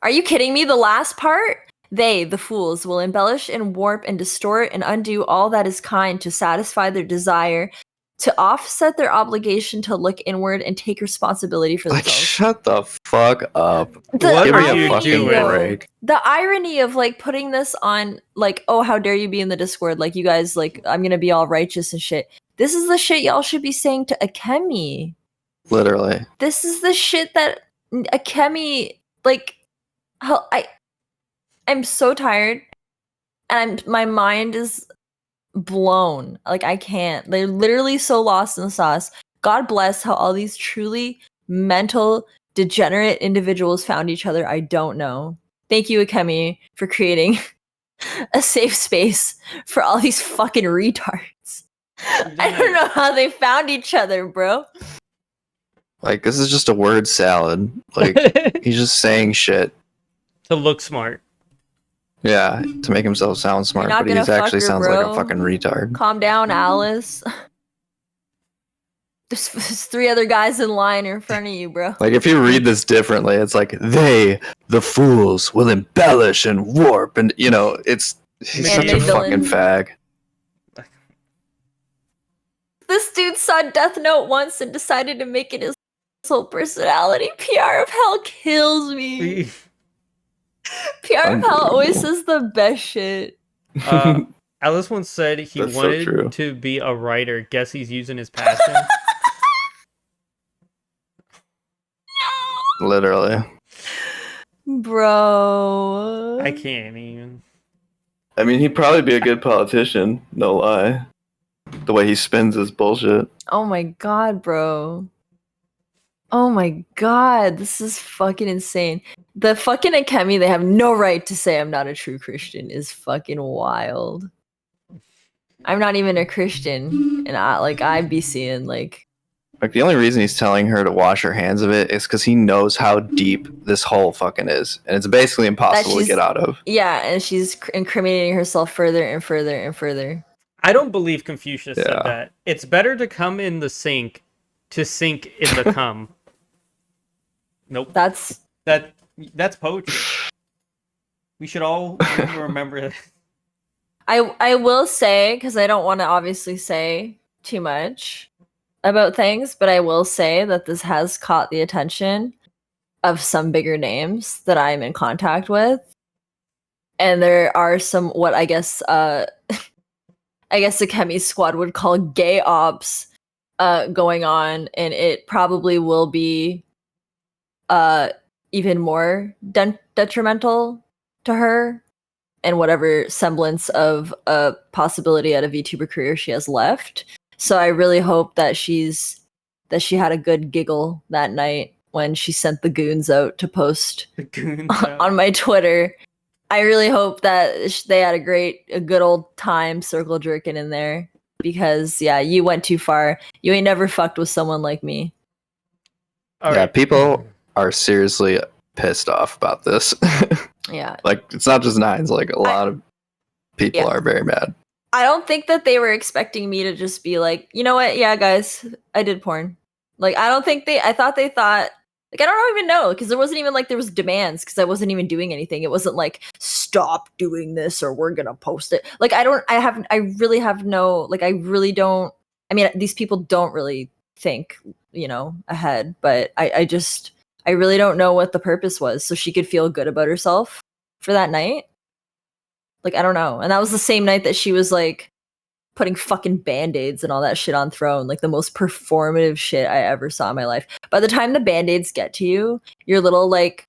Are you kidding me? The last part? They, the fools, will embellish and warp and distort and undo all that is kind to satisfy their desire, to offset their obligation to look inward and take responsibility for Like, themselves. shut the fuck up. What Give are me a you fucking doing? break. The irony of like putting this on, like, oh, how dare you be in the Discord? Like, you guys, like, I'm gonna be all righteous and shit. This is the shit y'all should be saying to Akemi. Literally. This is the shit that Akemi, like, I'm so tired, and my mind is blown. Like, I can't. They're literally so lost in the sauce. God bless how all these truly mental, degenerate individuals found each other. I don't know. Thank you, Akemi, for creating a safe space for all these fucking retards. I don't know how they found each other, bro. Like, this is just a word salad. Like, he's just saying shit. To look smart. Yeah, to make himself sound smart, not but he gonna fuck actually her, sounds like bro. a fucking retard. Calm down, Alice. There's 3 other guys in line in front of you, bro. Like, if you read this differently, it's like, they, the fools, will embellish and warp, and, you know, he's And such a they fucking villain. fag. This dude saw Death Note once and decided to make it his whole personality. PR of Hell kills me. PR of Hell always says the best shit. Alice once said he That's so wanted true. to be a writer. Guess he's using his passion. Literally. Bro. I can't even. I mean, he'd probably be a good politician, no lie. The way he spins his bullshit. Oh my god, bro. Oh my god, this is fucking insane. The fucking Akemi, they have no right to say I'm not a true Christian is fucking wild. I'm not even a Christian, and I'd be seeing like Like, the only reason he's telling her to wash her hands of it is because he knows how deep this hole fucking is. And it's basically impossible to she's- get out of. yeah, and she's incriminating herself further and further and further. I don't believe Confucius said Yeah. that. It's better to come in the sink to sink in the cum. Nope. That's That's poetry. We should all remember that. I will say, because I don't want to obviously say too much about things, but I will say that this has caught the attention of some bigger names that I'm in contact with. and there are some what I guess Akemi squad would call gay ops going on, and it probably will be even more detrimental to her and whatever semblance of a possibility at a VTuber career she has left. So I really hope that she had a good giggle that night when she sent the goons out to post The goons out. on my Twitter. I really hope that they had a good old time circle jerking in there, because yeah, you went too far. You ain't never fucked with someone like me. All Yeah, right. people are seriously pissed off about this. Yeah. Like, it's not just Nines. Like, a lot of people Yeah. are very mad. I don't think that they were expecting me to just be like, you know what? Yeah, guys, I did porn. Like, I thought they thought, like, I don't even know, because there wasn't even like there was demands, because I wasn't even doing anything. It wasn't like, stop doing this or we're gonna post it. Like, I really have no, like, I really don't, I mean, these people don't really think, ahead, but I really don't know what the purpose was. So she could feel good about herself for that night. Like, I don't know. And that was the same night that she was like putting fucking band-aids and all that shit on Throne, like the most performative shit I ever saw in my life. By the time the band-aids get to you, your little like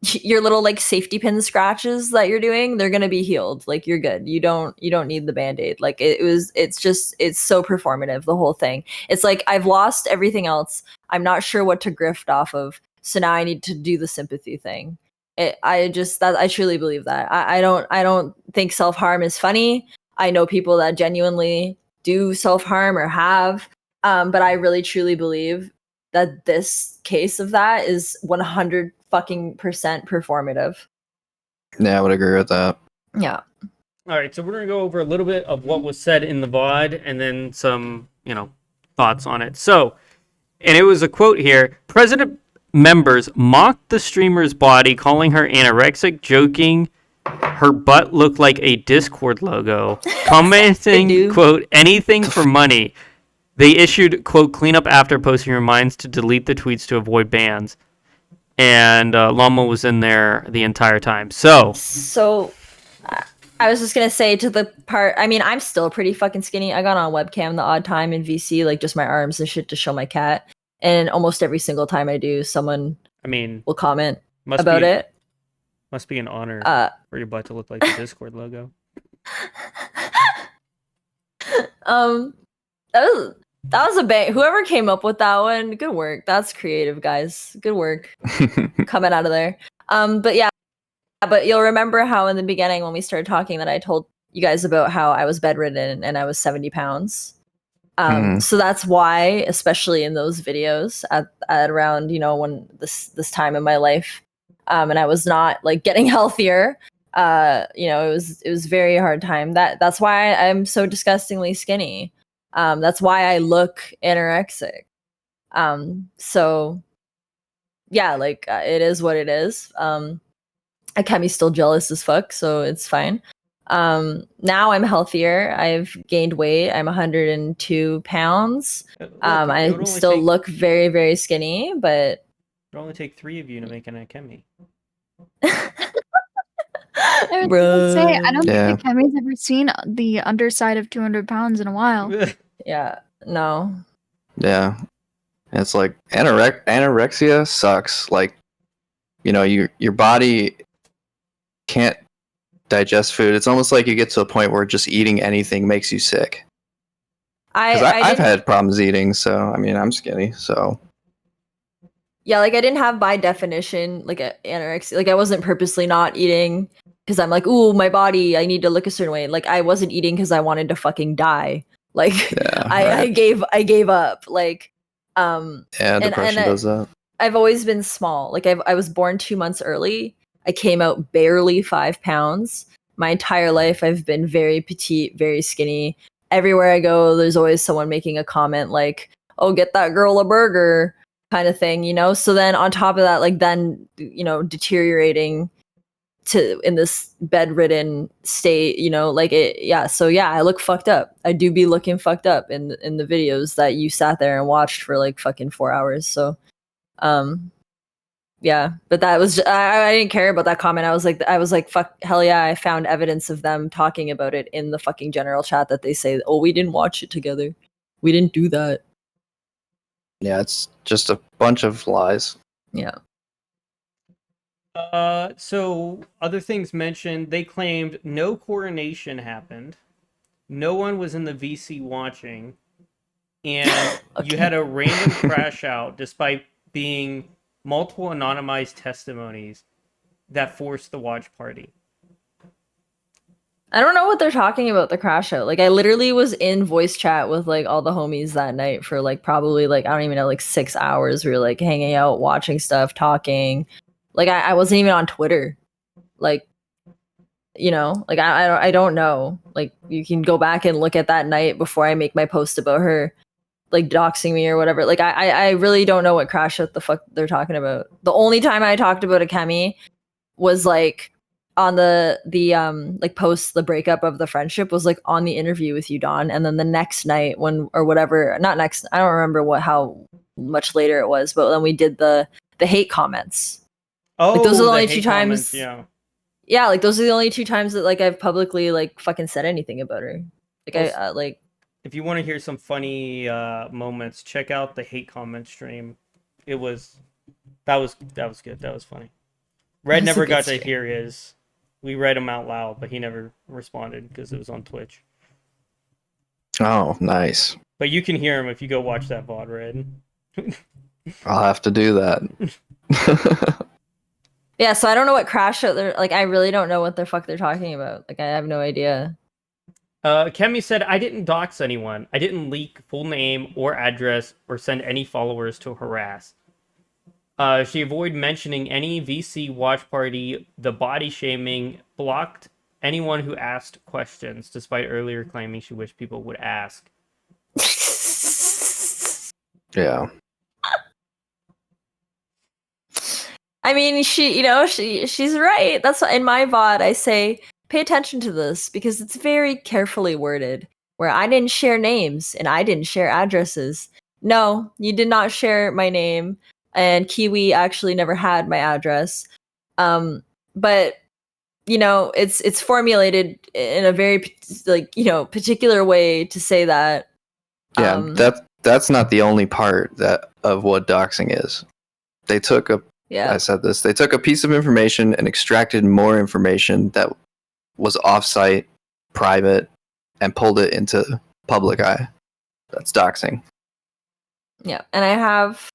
safety pin scratches that you're doing, they're gonna be healed. Like, you're good. You don't need the band-aid. Like, it's so performative, the whole thing. It's like, I've lost everything else. I'm not sure what to grift off of. So now I need to do the sympathy thing. I truly believe that. I don't think self-harm is funny. I know people that genuinely do self-harm or have, but I really truly believe that this case of that is 100 fucking percent performative. Yeah, I would agree with that. Yeah. All right, so we're gonna go over a little bit of what was said in the VOD and then some, thoughts on it. So, and it was a quote here: President members mocked the streamer's body, calling her anorexic, joking her butt looked like a Discord logo, commenting, quote, anything for money. They issued, quote, cleanup after posting reminds to delete the tweets to avoid bans. And Llama was in there the entire time. So I was just gonna say to the part, I mean, I'm still pretty fucking skinny. I got on webcam the odd time in VC, like just my arms and shit to show my cat. And almost every single time I do, someone will comment about it. Must be an honor for your butt to look like the Discord logo. That was a bang. Whoever came up with that one, good work. That's creative, guys. Good work coming out of there. But you'll remember how in the beginning when we started talking that I told you guys about how I was bedridden and I was 70 pounds. So that's why, especially in those videos at around, when this time in my life, and I was not like getting healthier, it was very hard time. That's why I'm so disgustingly skinny. That's why I look anorexic. So yeah, like it is what it is. Akemi's still jealous as fuck, so it's fine. Now I'm healthier. I've gained weight. I'm 102 pounds. I still look very, very skinny, but it'll only take 3 of you to make an Akemi. I was gonna say, I don't think Akemi's ever seen the underside of 200 pounds in a while. Yeah, no. Yeah. It's like anorexia sucks. Like, your body can't digest food. It's almost like you get to a point where just eating anything makes you sick. I've had problems eating, so I mean, I'm skinny, so. Yeah, like I didn't have by definition like anorexia. Like I wasn't purposely not eating because I'm like, ooh, my body, I need to look a certain way. Like I wasn't eating because I wanted to fucking die. Like I gave up. Like depression does that. I've always been small. Like I was born 2 months early. I came out barely 5 pounds. My entire life I've been very petite, very skinny. Everywhere I go, there's always someone making a comment like, oh, get that girl a burger kind of thing, So then on top of that, like then, deteriorating to in this bedridden state, like it, yeah. So yeah, I look fucked up. I do be looking fucked up in the videos that you sat there and watched for like fucking 4 hours. So, yeah, but that was I didn't care about that comment. I was like, fuck, hell yeah! I found evidence of them talking about it in the fucking general chat that they say, oh, we didn't watch it together, we didn't do that. Yeah, it's just a bunch of lies. Yeah. So other things mentioned, they claimed no coronation happened, no one was in the VC watching, and you had a random crash out despite being multiple anonymized testimonies that forced the watch party. I don't know what they're talking about, the crash out. Like, I literally was in voice chat with like all the homies that night for like probably like, I don't even know, like 6 hours. We were like hanging out, watching stuff, talking. Like, I wasn't even on Twitter. Like, you know, like I don't know. Like, you can go back and look at that night before I make my post about her like doxing me or whatever. Like, I really don't know what crash out the fuck they're talking about. The only time I talked about Akemi was like on the like post the breakup of the friendship was like on the interview with you, Don, and then the next night when or whatever, not next, I don't remember how much later it was, but then we did the hate comments. Oh, like, those are the only hate 2 comments, times. Yeah, like those are the only 2 times that like I've publicly like fucking said anything about her. Like, well, I like. If you want to hear some funny moments, check out the hate comment stream. That was good. That was funny. Red That's never a good got to stream. hear his. We read him out loud, but he never responded because it was on Twitch. Oh, nice. But you can hear him if you go watch that VOD, Red. I'll have to do that. Yeah, so I don't know what crash out they're like. I really don't know what the fuck they're talking about. Like, I have no idea. Kemi said, I didn't dox anyone. I didn't leak full name or address or send any followers to harass. She avoided mentioning any VC watch party, the body shaming, blocked anyone who asked questions, despite earlier claiming she wished people would ask. Yeah. I mean, she's right. That's why in my VOD I say pay attention to this because it's very carefully worded. Where I didn't share names and I didn't share addresses. No, you did not share my name, and Kiwi actually never had my address. But it's formulated in a very like particular way to say that. Yeah, that's not the only part that of what doxing is. They took I said this. They took a piece of information and extracted more information that was offsite, private, and pulled it into public eye. That's doxing. Yeah, and I have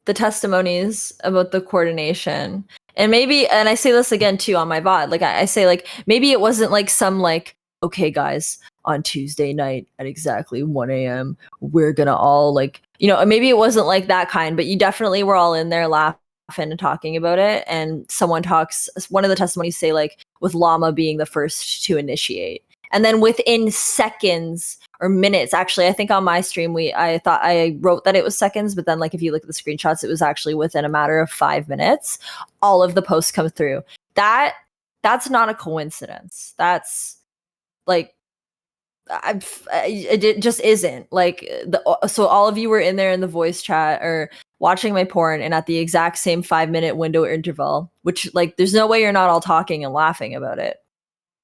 the testimonies about the coordination. And I say this again too on my VOD. Like I say, like maybe it wasn't like some like, okay guys, on Tuesday night at exactly 1 a.m. we're gonna all like, maybe it wasn't like that kind, but you definitely were all in there laughing and talking about it. And one of the testimonies say like with Llama being the first to initiate. And then within seconds or minutes, actually, I think on my stream, I thought I wrote that it was seconds, but then like if you look at the screenshots, it was actually within a matter of 5 minutes, all of the posts come through. That's not a coincidence. That's like, it just isn't like so all of you were in there in the voice chat or watching my porn and at the exact same 5-minute window interval, which like there's no way you're not all talking and laughing about it.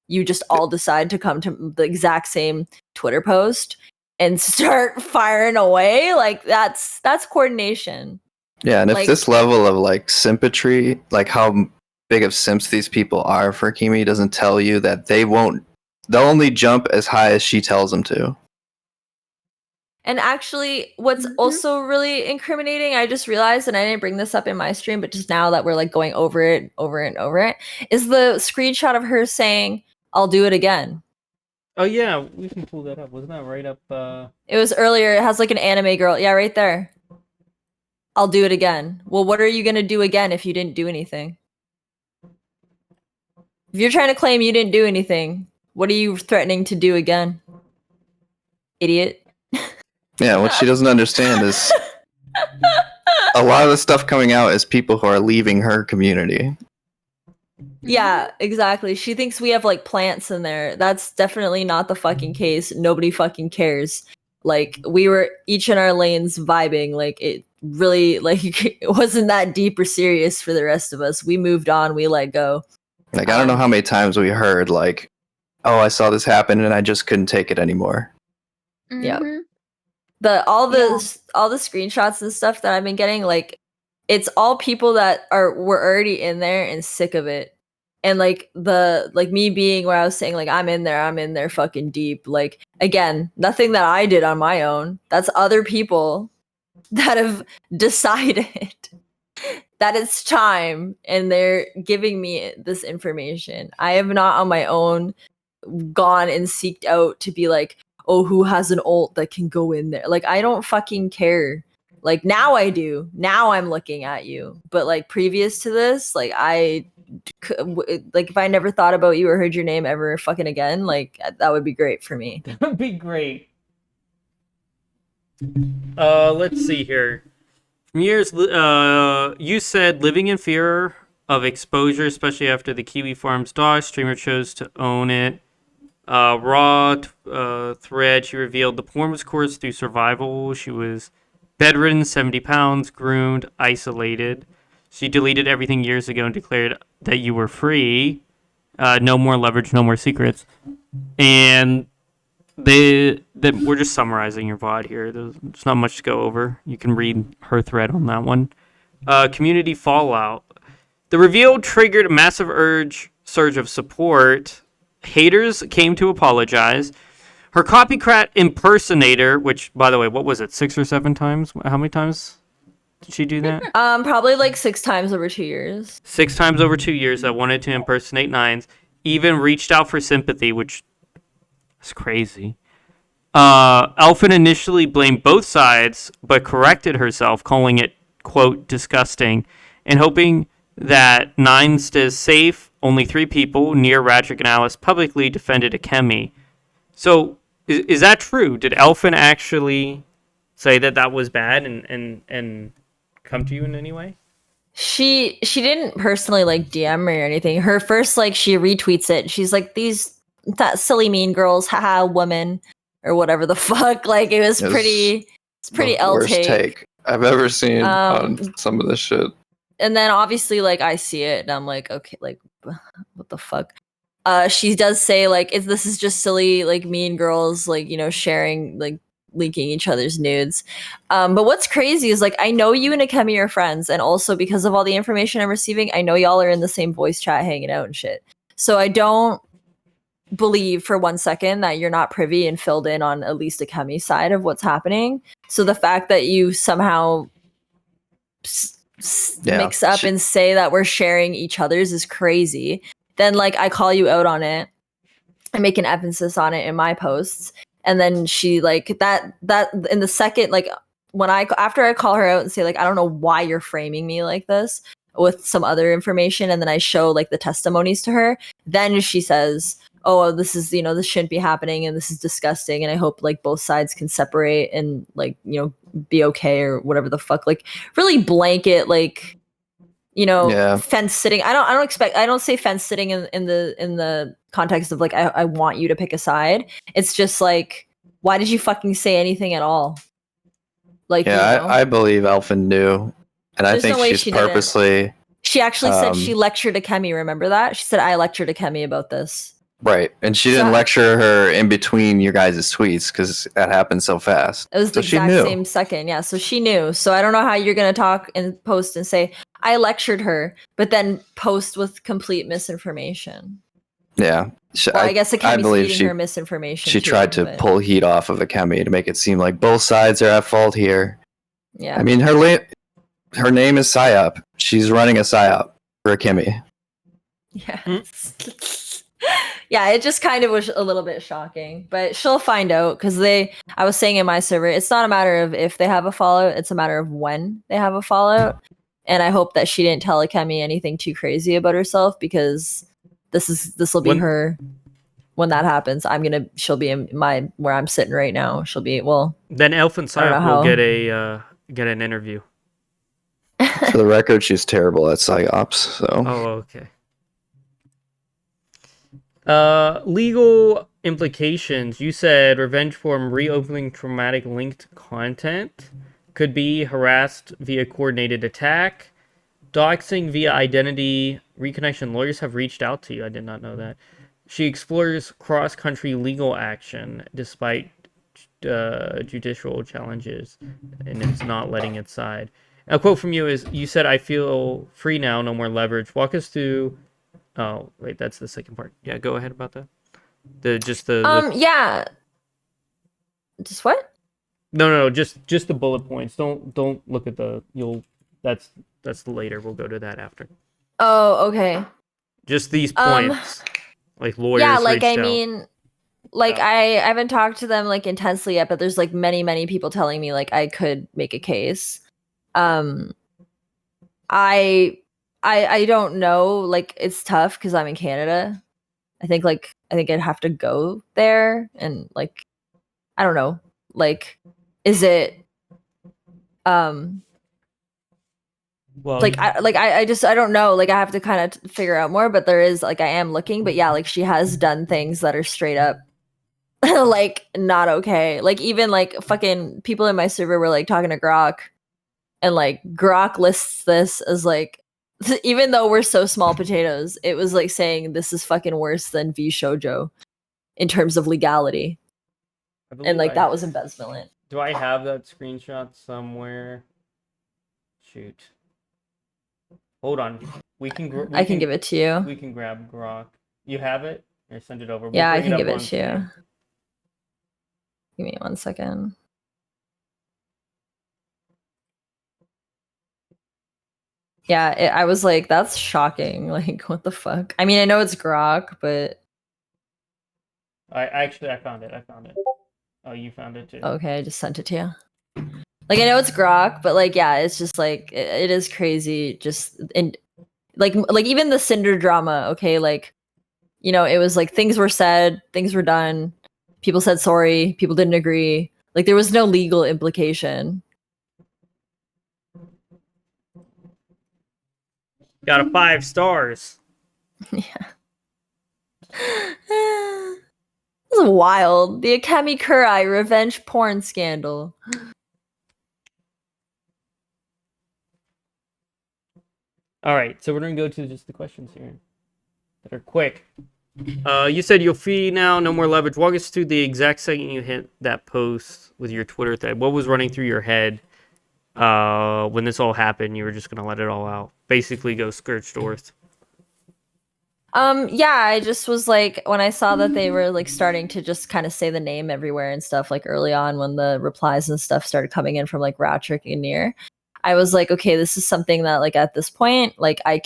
You just all decide to come to the exact same Twitter post and start firing away. Like that's coordination. Yeah, and if Like, this level of like sympatry, like how big of simps these people are for Akemi, doesn't tell you that they'll only jump as high as she tells them to. and actually, what's also really incriminating, I just realized, and I didn't bring this up in my stream, but just now that we're like going over it, is the screenshot of her saying, "I'll do it again." Oh yeah, we can pull that up. Wasn't that right up? It was earlier. It has like an anime girl. Yeah, right there. I'll do it again. Well, what are you gonna do again if you didn't do anything? If you're trying to claim you didn't do anything, what are you threatening to do again? Idiot. Yeah, what she doesn't understand is a lot of the stuff coming out is people who are leaving her community. Yeah, exactly. She thinks we have like plants in there. That's definitely not the fucking case. Nobody fucking cares. Like we were each in our lanes vibing. Like it really like it wasn't that deep or serious for the rest of us. We moved on. We let go. Like, I don't know how many times we heard, like, oh, I saw this happen and I just couldn't take it anymore. Yep. Mhm. All the screenshots and stuff that I've been getting, like, it's all people that were already in there and sick of it. And like me being where I was saying, like, I'm in there fucking deep. Like, again, nothing that I did on my own. That's other people that have decided that it's time and they're giving me this information. I have not on my own gone and seeked out to be like, oh, who has an ult that can go in there? Like, I don't fucking care. Like, now I do. Now I'm looking at you. But like previous to this, like like if I never thought about you or heard your name ever fucking again, like that would be great for me. That would be great. Let's see here. From years, you said living in fear of exposure, especially after the Kiwi Farms dog streamer chose to own it. Thread, she revealed the porn was coerced through survival. She was bedridden, 70 pounds, groomed, isolated. She deleted everything years ago and declared that you were free. No more leverage, no more secrets. And we're just summarizing your VOD here. There's not much to go over. You can read her thread on that one. Community fallout. The reveal triggered a massive surge of support. Haters came to apologize. Her copycat impersonator, which, by the way, what was it, 6 or 7 times? How many times did she do that? Probably like 6 times over 2 years. 6 times over 2 years that wanted to impersonate Nines. Even reached out for sympathy, which is crazy. Elfin initially blamed both sides, but corrected herself, calling it, quote, disgusting, and hoping that Nines stays safe. Only 3 people, Nier, Radric, and Alice, publicly defended Akemi. So, is that true? Did Elfin actually say that was bad and come to you in any way? She didn't personally like DM me or anything. Her first, like, she retweets it. She's like, that silly mean girls, haha, woman, or whatever the fuck. Like, it's pretty L worst take I've ever seen on some of this shit. And then obviously, like, I see it and I'm like, okay, like, what the fuck? She does say, like, this is just silly, like, mean girls, like, you know, sharing, like, leaking each other's nudes. But what's crazy is, like, I know you and Akemi are friends, and also because of all the information I'm receiving, I know y'all are in the same voice chat hanging out and shit. So I don't believe for 1 second that you're not privy and filled in on at least Akemi's side of what's happening. So the fact that you somehow mix up and say that we're sharing each other's is crazy. Then, like, I call you out on it. I make an emphasis on it in my posts. And then she, like, that in the second, like, after I call her out and say, like, I don't know why you're framing me like this with some other information, and then I show, like, the testimonies to her, then she says, oh, this is, you know, this shouldn't be happening and this is disgusting, and I hope, like, both sides can separate and, like, you know, be okay or whatever the fuck. Like, really blanket, like, you know, fence sitting. I don't say fence sitting in the context of, like, I want you to pick a side. It's just like, why did you fucking say anything at all? Like, yeah, you know? I believe Elfin knew, and I think she's purposely. She actually said she lectured Akemi. Remember that? She said, I lectured Akemi about this. Right, and she didn't lecture her in between your guys' tweets because that happened so fast. It was the exact same second, yeah. So she knew. So I don't know how you're gonna talk and post and say I lectured her, but then post with complete misinformation. Yeah, I guess Akemi's feeding her misinformation. She tried to pull heat off of Akemi to make it seem like both sides are at fault here. Yeah, I mean, her name is Psyop. She's running a Psyop for Akemi. Yeah. Yeah, it just kind of was a little bit shocking, but she'll find out because I was saying in my server, it's not a matter of if they have a fallout, it's a matter of when they have a fallout. And I hope that she didn't tell Akemi anything too crazy about herself, because this will be her when that happens. She'll be in where I'm sitting right now. She'll be, well, then Elfin Psyop will get an interview. For the record, she's terrible at psyops. So. Oh, okay. Legal implications, you said revenge form reopening traumatic linked content, could be harassed via coordinated attack, doxing via identity reconnection. Lawyers have reached out to you. I did not know that. She explores cross-country legal action despite judicial challenges, and it's not letting it slide. A quote from you is, you said, "I feel free now, no more leverage." Walk us through. Oh, wait, that's the second part. Yeah, go ahead about that. Yeah. Just what? No, just the bullet points. Don't look at the that's later. We'll go to that after. Oh, okay. Just these points. Like lawyers Yeah, like reached I out. mean, like I haven't talked to them like intensely yet, but there's like many people telling me like I could make a case. I don't know, like it's tough because I'm in Canada. I think I'd have to go there and like I don't know. Like is it Well, like I just I don't know, like I have to kind of figure out more, but there is like I am looking, but yeah, like she has done things that are straight up like not okay. Like even like fucking people in my server were like talking to Grok, and like Grok lists this as like even though we're so small potatoes, it was like saying this is fucking worse than V Shoujo in terms of legality. And like that was embezzlement. Do I have that screenshot somewhere? Shoot. Hold on. I can give it to you. We can grab Grok. You have it? Or send it over. Yeah, I bring can give up it on to you. screen. Give me 1 second. Yeah, I was like, that's shocking. Like, what the fuck? I mean, I know it's Grok, but I found it. Oh, you found it too. okay, I just sent it to you. Like, I know it's Grok, but like, yeah, it's just like it is crazy. Just in like even the Cinder drama. Okay, like, you know, it was like things were said, things were done, people said sorry, people didn't agree. Like, there was no legal implication. Got a 5 stars. Yeah. This is wild. The Akemi Kurai revenge porn scandal. All right, so we're gonna go to just the questions here that are quick. You said you'll free now, no more leverage. Walk us through the exact second you hit that post with your Twitter thread. What was running through your head when this all happened? You were just gonna let it all out, basically go scorched earth. Yeah, I just was like, when I saw that they were like starting to just kind of say the name everywhere and stuff, like early on when the replies and stuff started coming in from like Ratrick and Nier, I was like, okay, this is something that like at this point, like I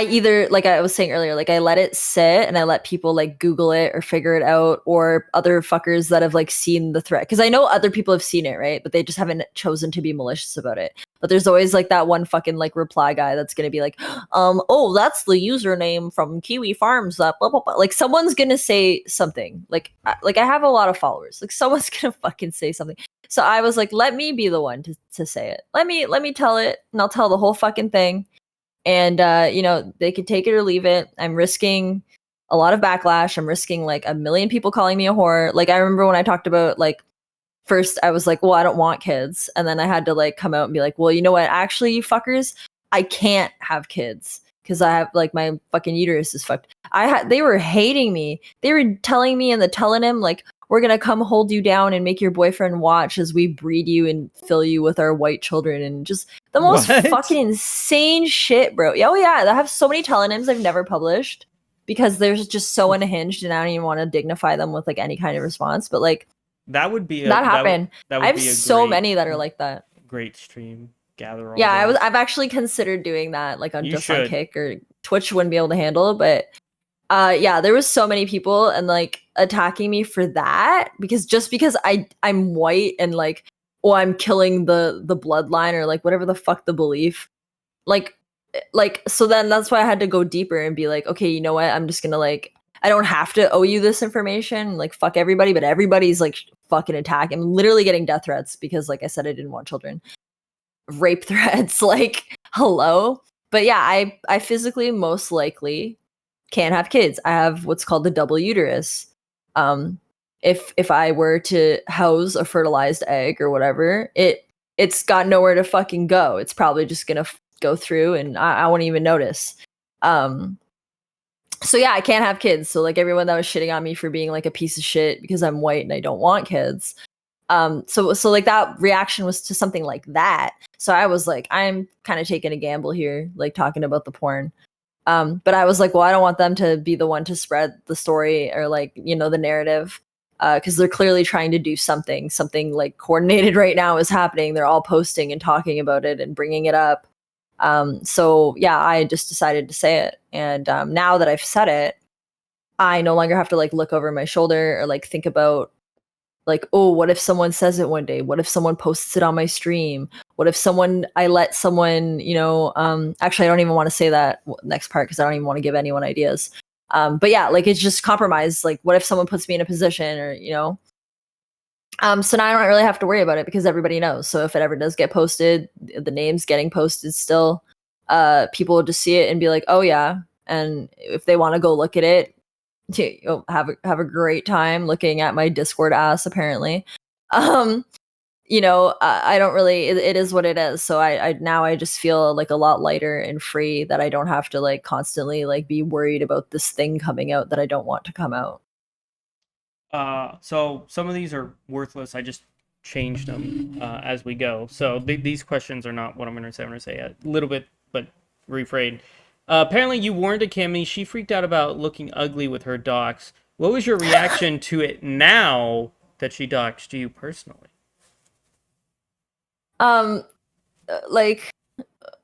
either, like I was saying earlier, like I let it sit and I let people like Google it or figure it out, or other fuckers that have like seen the threat. Because I know other people have seen it, right? But they just haven't chosen to be malicious about it. But there's always like that one fucking like reply guy that's gonna be like, oh, that's the username from Kiwi Farms, that blah blah blah. Like someone's gonna say something. Like I have a lot of followers. Like someone's gonna fucking say something. So I was like, let me be the one to say it. Let me tell it, and I'll tell the whole fucking thing. And you know, they could take it or leave it. I'm risking a lot of backlash. I'm risking like a million people calling me a whore. Like I remember when I talked about like first I was like, well, I don't want kids. And then I had to like come out and be like, well, you know what? Actually, you fuckers, I can't have kids because I have like my fucking uterus is fucked. They were hating me. They were telling me in the telenym like, we're gonna come hold you down and make your boyfriend watch as we breed you and fill you with our white children, and just the most fucking insane shit, bro. Oh yeah, I have so many telonyms I've never published because they're just so unhinged, and I don't even want to dignify them with like any kind of response. But like that would be that happened. That would I have be so many that are like that. Great stream. Gather all. Yeah, those. I've actually considered doing that, like on You just should. on Kick, or Twitch wouldn't be able to handle, but yeah, there was so many people and like attacking me for that because I'm white and like, oh, I'm killing the bloodline or like whatever the fuck the belief. Like so then that's why I had to go deeper and be like, okay, you know what? I'm just gonna like, I don't have to owe you this information. Like fuck everybody, but everybody's like fucking attacking. I'm literally getting death threats because like I said, I didn't want children. Rape threats, like hello. But yeah, I physically most likely can't have kids. I have what's called the double uterus. If I were to house a fertilized egg or whatever, it's got nowhere to fucking go. It's probably just gonna go through, and I won't even notice. So yeah, I can't have kids. So like everyone that was shitting on me for being like a piece of shit because I'm white and I don't want kids. So like that reaction was to something like that. So I was like, I'm kind of taking a gamble here, like talking about the porn. But I was like, well, I don't want them to be the one to spread the story or like, you know, the narrative. Because they're clearly trying to do something like coordinated right now is happening. They're all posting and talking about it and bringing it up. So yeah, I just decided to say it. And now that I've said it, I no longer have to like look over my shoulder or like think about like, oh, what if someone says it one day? What if someone posts it on my stream? What if I let someone, you know, actually, I don't even want to say that next part because I don't even want to give anyone ideas. But yeah, like it's just compromise. Like, what if someone puts me in a position or, you know, so now I don't really have to worry about it because everybody knows. So if it ever does get posted, the name's getting posted still, people will just see it and be like, oh yeah. And if they want to go look at it, have a great time looking at my Discord ass apparently. You know, I don't really it is what it is. So I now I just feel like a lot lighter and free that I don't have to like constantly like be worried about this thing coming out that I don't want to come out. So some of these are worthless. I just changed them as we go. So these questions are not what I'm going to say. I'm going to say a little bit, but rephrased. Apparently, you warned Akemi. She freaked out about looking ugly with her docs. What was your reaction to it now that she doxed you personally? Like,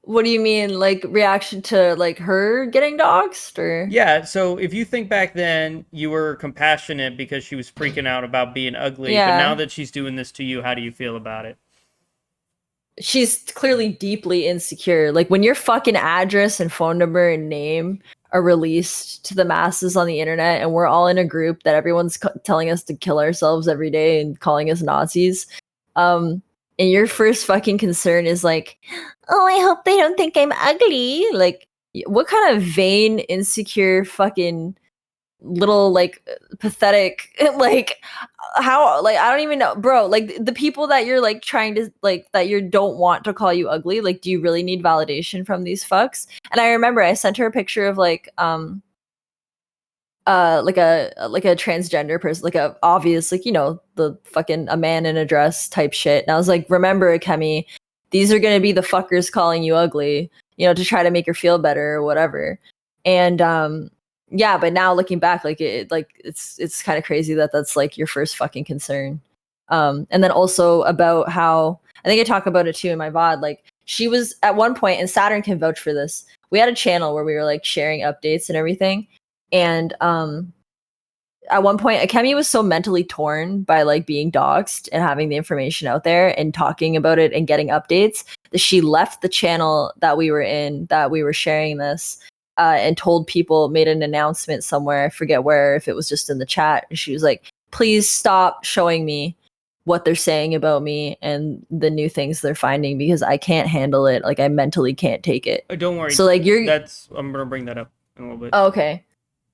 what do you mean? Like reaction to like her getting doxxed or? Yeah, so if you think back then, you were compassionate because she was freaking out about being ugly. But now Yeah. that she's doing this to you, how do you feel about it? She's clearly deeply insecure. Like when your fucking address and phone number and name are released to the masses on the internet, and we're all in a group that everyone's telling us to kill ourselves every day and calling us Nazis, and your first fucking concern is like, oh, I hope they don't think I'm ugly. Like, what kind of vain, insecure, fucking little like pathetic like how like I don't even know, bro, like the people that you're like trying to like that you don't want to call you ugly, like do you really need validation from these fucks? And I remember I sent her a picture of like like a transgender person, like a obvious like, you know, the fucking a man in a dress type shit, and I was like, remember Akemi, these are going to be the fuckers calling you ugly, you know, to try to make her feel better or whatever. And yeah, but now looking back, like it's kind of crazy that that's like your first fucking concern. And then also about how I think I talk about it too in my VOD, like she was at one point, and Saturn can vouch for this, we had a channel where we were like sharing updates and everything. And at one point, Akemi was so mentally torn by like being doxxed and having the information out there and talking about it and getting updates that she left the channel that we were in, that we were sharing this, and told people, made an announcement somewhere, I forget where, if it was just in the chat. And she was like, please stop showing me what they're saying about me and the new things they're finding because I can't handle it. Like I mentally can't take it. Don't worry. So like I'm gonna bring that up in a little bit. Oh, okay.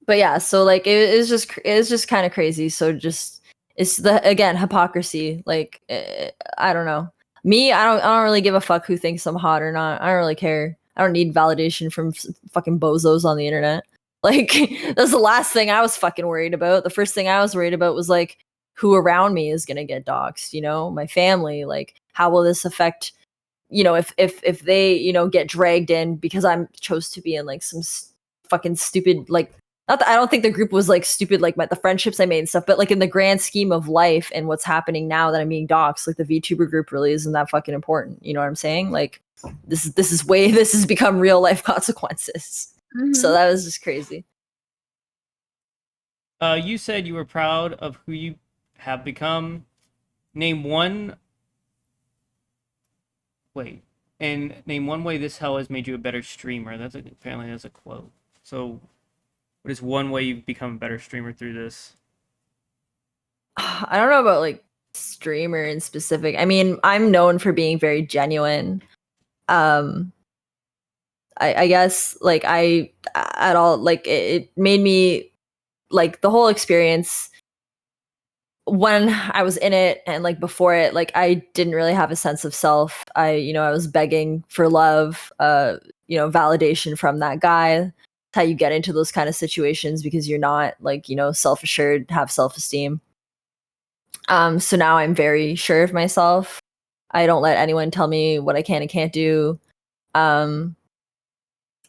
But yeah, so like it's just kind of crazy. So just it's the again hypocrisy. Like I don't know. Me, I don't really give a fuck who thinks I'm hot or not. I don't really care. I don't need validation from fucking bozos on the internet. Like that's the last thing I was fucking worried about. The first thing I was worried about was like who around me is gonna get doxxed. You know, my family. Like how will this affect? You know, if they you know get dragged in because I'm chose to be in like some fucking stupid like. Not that I don't think the group was like stupid, like the friendships I made and stuff, but like in the grand scheme of life and what's happening now that I'm being doxxed, like the VTuber group really isn't that fucking important. You know what I'm saying? Like this has become real life consequences. Mhm. So that was just crazy. You said you were proud of who you have become. Name one. Wait, and name one way this hell has made you a better streamer. Apparently that's a quote. So, what is one way you've become a better streamer through this? I don't know about like streamer in specific. I mean, I'm known for being very genuine. I guess like I at all like it made me like the whole experience when I was in it and like before it, like I didn't really have a sense of self. I was begging for love, validation from that guy. That's how you get into those kind of situations because you're not like, self-assured, have self-esteem. So now I'm very sure of myself. I don't let anyone tell me what I can and can't do. Um,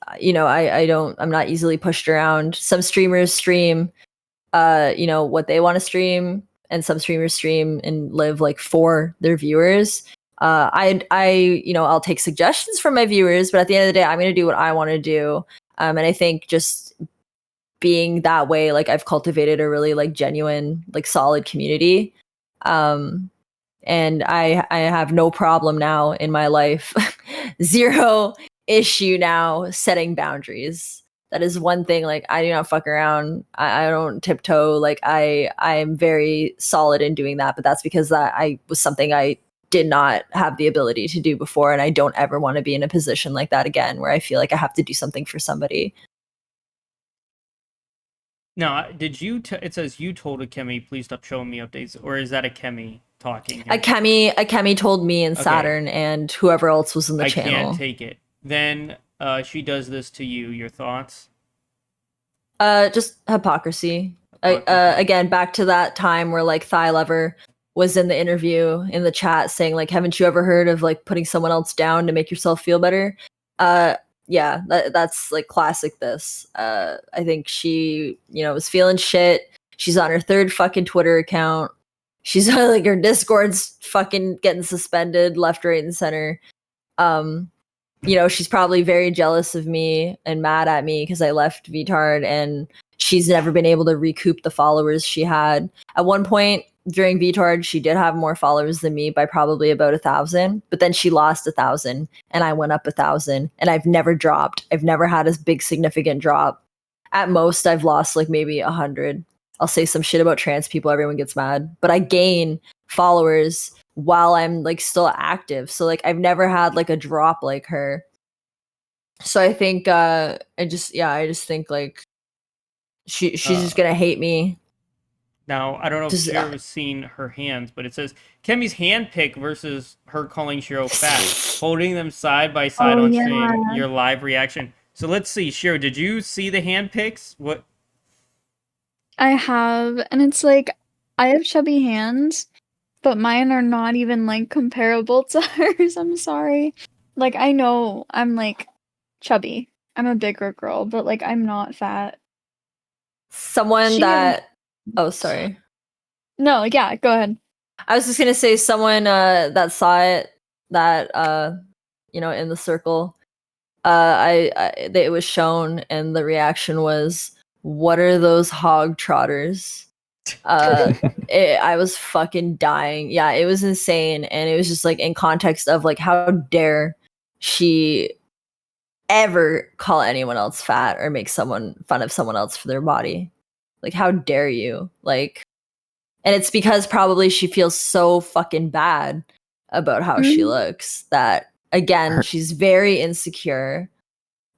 I'm not easily pushed around. Some streamers stream what they want to stream, and some streamers stream and live like for their viewers. I'll take suggestions from my viewers, but at the end of the day, I'm going to do what I want to do. And I think just being that way, like I've cultivated a really like genuine, like solid community. And I have no problem now in my life, zero issue now setting boundaries. That is one thing. Like I do not fuck around. I don't tiptoe. Like I'm very solid in doing that. But that's because that I was something I did not have the ability to do before, and I don't ever want to be in a position like that again, where I feel like I have to do something for somebody. Now, did you? It says you told Akemi, please stop showing me updates, or is that Akemi talking? Here? Akemi told me and Saturn and whoever else was in the channel. I can't take it. Then she does this to you. Your thoughts? Just hypocrisy. Again, back to that time where like Thigh Lover was in the interview in the chat saying like, haven't you ever heard of like putting someone else down to make yourself feel better? Yeah, that's like classic this. I think she, was feeling shit. She's on her third fucking Twitter account. She's like her Discord's fucking getting suspended left, right, and center. She's probably very jealous of me and mad at me because I left Vtard, and she's never been able to recoup the followers she had. At one point during Vtard, she did have more followers than me by probably about 1,000, but then she lost 1,000 and I went up 1,000, and I've never dropped. I've never had a big significant drop. At most, I've lost like maybe 100. I'll say some shit about trans people, everyone gets mad, but I gain followers while I'm like still active. So like I've never had like a drop like her. So I think I just think like she's just gonna hate me. Now I don't know if Shiro's seen her hands, but it says Kemi's hand pick versus her calling Shiro fat, holding them side by side on stream. Your live reaction. So let's see, Shiro, did you see the hand picks? What? I have, and it's like I have chubby hands, but mine are not even like comparable to hers. I'm sorry. Like I know I'm like chubby. I'm a bigger girl, but like I'm not fat. Oh, sorry. No, yeah, go ahead. I was just gonna say someone that saw it that in the circle. It was shown, and the reaction was, "What are those hog trotters?" I was fucking dying. Yeah, it was insane, and it was just like in context of like how dare she ever call anyone else fat or make fun of someone else for their body. Like how dare you? Like, and it's because probably she feels so fucking bad about how she looks that again she's very insecure,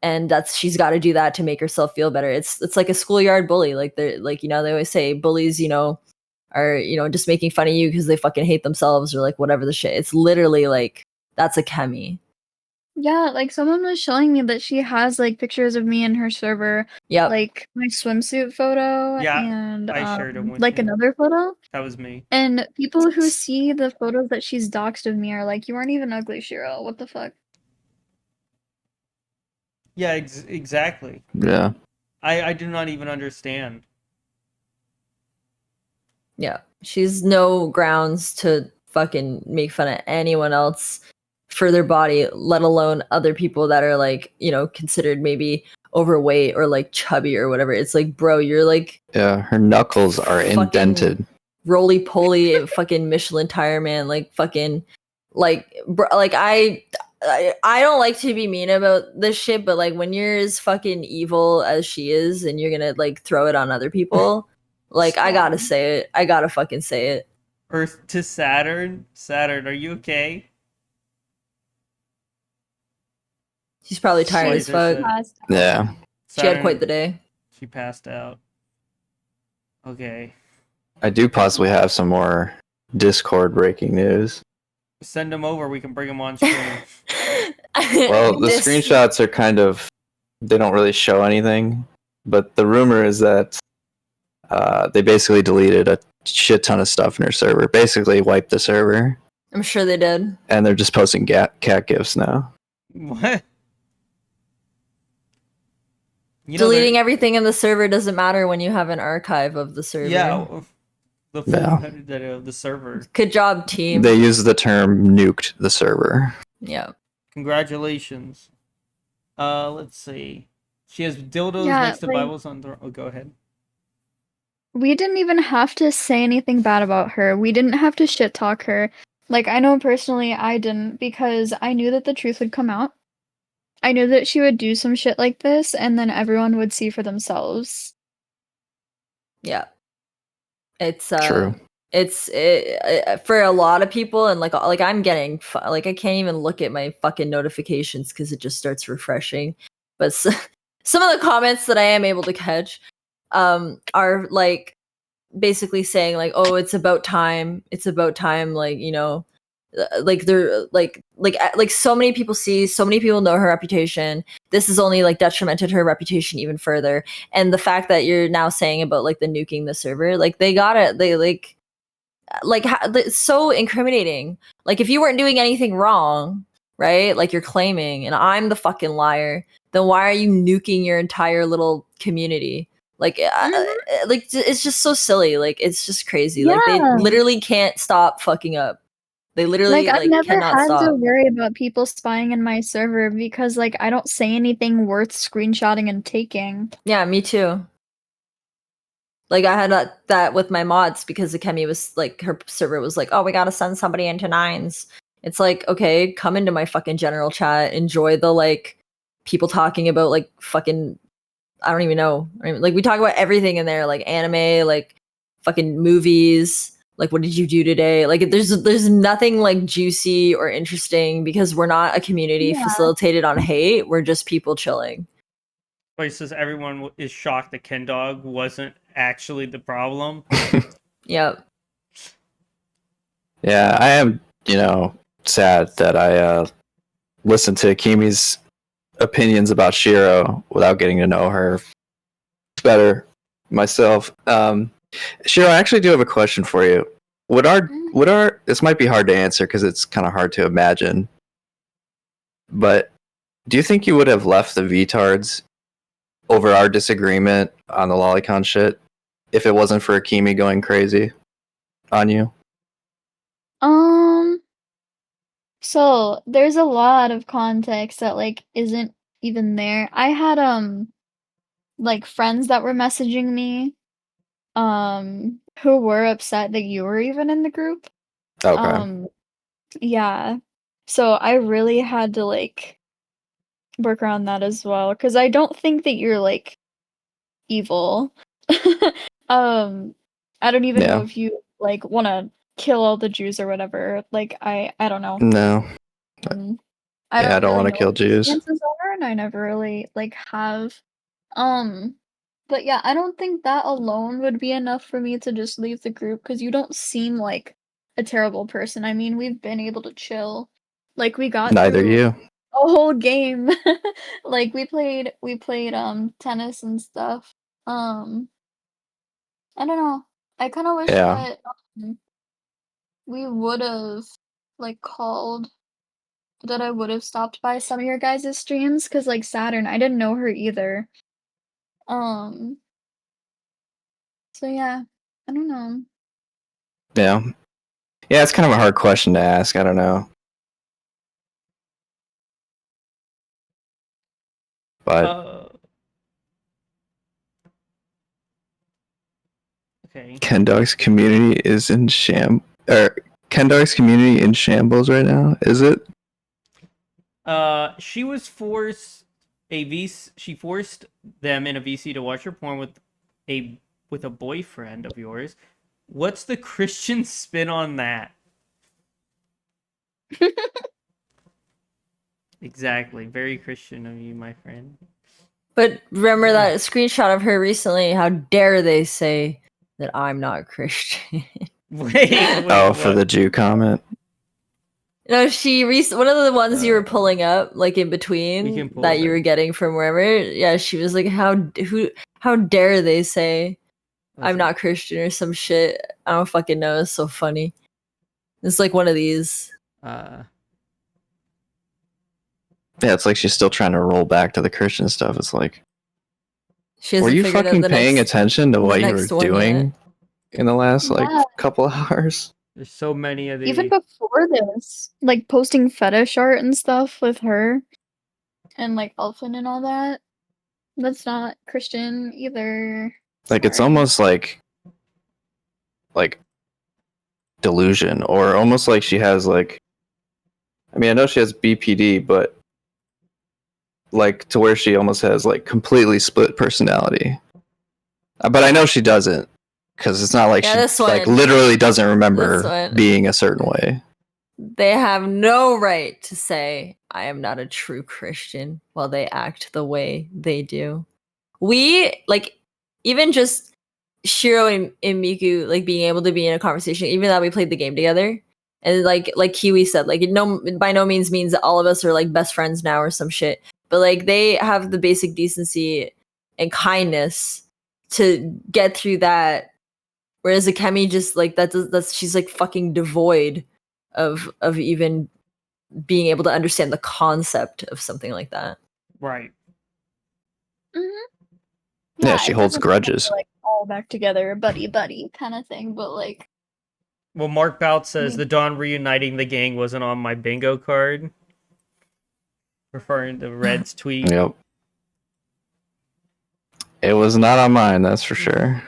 and she's got to do that to make herself feel better. It's like a schoolyard bully. Like they always say bullies are just making fun of you because they fucking hate themselves or like whatever the shit. It's literally like that's Akemi. Yeah, like someone was showing me that she has like pictures of me in her server. Yep. Like my swimsuit photo and I shared it with like you. another photo. That was me. And people who see the photos that she's doxed of me are like, you aren't even ugly, Shiro. What the fuck? Yeah, exactly. Yeah. I do not even understand. Yeah. She's no grounds to fucking make fun of anyone else for their body, let alone other people that are like, considered maybe overweight or like chubby or whatever. It's like, bro, you're like, yeah, her knuckles are indented. Roly poly, fucking Michelin tire man, like fucking, like, bro, like I don't like to be mean about this shit, but like when you're as fucking evil as she is, and you're gonna like throw it on other people, like I gotta say it. I gotta fucking say it. Earth to Saturn. Saturn, are you okay? She's probably tired as Laser fuck. set. Passed out. Yeah. She had quite the day. She passed out. Okay. I do possibly have some more Discord breaking news. Send them over. We can bring them on stream. Well, the screenshots are kind of, they don't really show anything, but the rumor is that they basically deleted a shit ton of stuff in her server. Basically wiped the server. I'm sure they did. And they're just posting cat gifs now. What? You know, Deleting everything in the server doesn't matter when you have an archive of the server. Yeah. The full Yeah. metadata of the server. Good job, team. They use the term nuked the server. Yeah. Congratulations. Let's see. She has dildos Yeah, next to like- Bibles on the. Oh, go ahead. We didn't even have to say anything bad about her. We didn't have to shit talk her. Like, I know personally I didn't, because I knew that the truth would come out. I knew that she would do some shit like this, and then everyone would see for themselves. Yeah. It's True. It's for a lot of people, and like I'm getting like I can't even look at my fucking notifications because it just starts refreshing. But some of the comments that I am able to catch are like basically saying like, oh, it's about time, like, you know, like they're like so many people see, so many people know her reputation. This is only like detrimented her reputation even further. And the fact that you're now saying about like the nuking the server, like they got it, they like it's so incriminating. Like if you weren't doing anything wrong, right, like you're claiming, and I'm the fucking liar, then why are you nuking your entire little community? Like like it's just so silly. Like it's just crazy. Like they Yeah. literally can't stop fucking up. They literally Like, I've never cannot had to stop. worry about people spying in my server because, like, I don't say anything worth screenshotting and taking. Yeah, me too. Like I had that with my mods because Akemi was like, her server was like, oh, we gotta send somebody into nines. It's like, okay, come into my fucking general chat, enjoy the like people talking about like fucking, I don't even know. Like we talk about everything in there, like anime, like fucking movies. Like, what did you do today? Like, there's nothing like juicy or interesting because we're not a community Yeah. facilitated on hate. We're just people chilling. But it says everyone is shocked that Ken Dog wasn't actually the problem. Yep. Yeah, I am, you know, sad that I listened to Akemi's opinions about Shiro without getting to know her better myself. Shiro, I actually do have a question for you. Would our this might be hard to answer because it's kind of hard to imagine, but do you think you would have left the Vtards over our disagreement on the Lolicon shit if it wasn't for Akemi going crazy on you? So there's a lot of context that like isn't even there. I had like friends that were messaging me who were upset that you were even in the group. Okay. Yeah. So I really had to like work around that as well, because I don't think that you're like evil. I don't even know Yeah. if you like want to kill all the Jews or whatever. Like I don't know. No. I Yeah, I don't really wanna know kill what the Jews. chances are, and I never really like have. But yeah, I don't think that alone would be enough for me to just leave the group, because you don't seem like a terrible person. I mean, we've been able to chill. Like we got Neither through you. a whole game. Like we played tennis and stuff. I don't know. I kind of wish Yeah. that we would have like called, that I would have stopped by some of your guys' streams, because like Saturn, I didn't know her either. So yeah, I don't know. Yeah. Yeah, it's kind of a hard question to ask. I don't know. But Okay. Ken Dog's community is in Ken Dog's community in shambles right now, is it? She was forced she forced them in a VC to watch her porn with a boyfriend of yours. What's the Christian spin on that? Exactly. Very Christian of you, my friend. But remember that screenshot of her recently? How dare they say that I'm not Christian? Wait, Oh, for what? the Jew comment. No, one of the ones you were pulling up, like in We can between pull that it you were up. getting from wherever. Yeah, she was like, how dare they say I'm Listen, not Christian or some shit. I don't fucking know. It's so funny. It's like one of these. Uh, Yeah, it's like she's still trying to roll back to the Christian stuff. It's like, She were hasn't you figured out fucking the paying next attention to what you were next one doing in the last like Yeah. couple of hours? there's so many of Even these. before this, like posting fetish art and stuff with her and like Elfin and all that. That's not Christian either. Like it's Sorry. almost like delusion, or almost like she has like, I mean, I know she has BPD, but like to where she almost has like completely split personality. But I know she doesn't, because it's not like Yeah, she this like one. literally doesn't This remember one. being a certain way. They have no right to say I am not a true Christian while they act the way they do. We like even just Shiro and Miku like being able to be in a conversation, even though we played the game together. And like Kiwi said, like no by no means means that all of us are like best friends now or some shit. But like they have the basic decency and kindness to get through that. Whereas Akemi just like that's she's like fucking devoid of even being able to understand the concept of something like that. Right. Yeah, she it holds doesn't have to, grudges. like all back together, buddy kind of thing. But like, Well, Mark Bout says Mm. the Dawn reuniting the gang wasn't on my bingo card. Referring to Red's tweet. Yep. It was not on mine, that's for sure.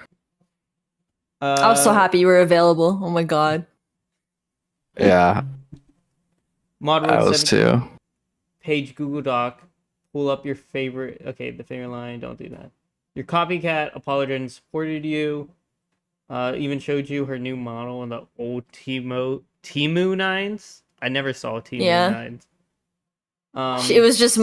I was so happy you were available. Oh my god. Yeah, Mod I Road was 17 too. page Google Doc. Pull up your favorite. Okay, the favorite line. Don't do that. Your copycat apologized and supported you. Even showed you her new model in the old Timu 9s. I never saw Timu Yeah. 9s. It was just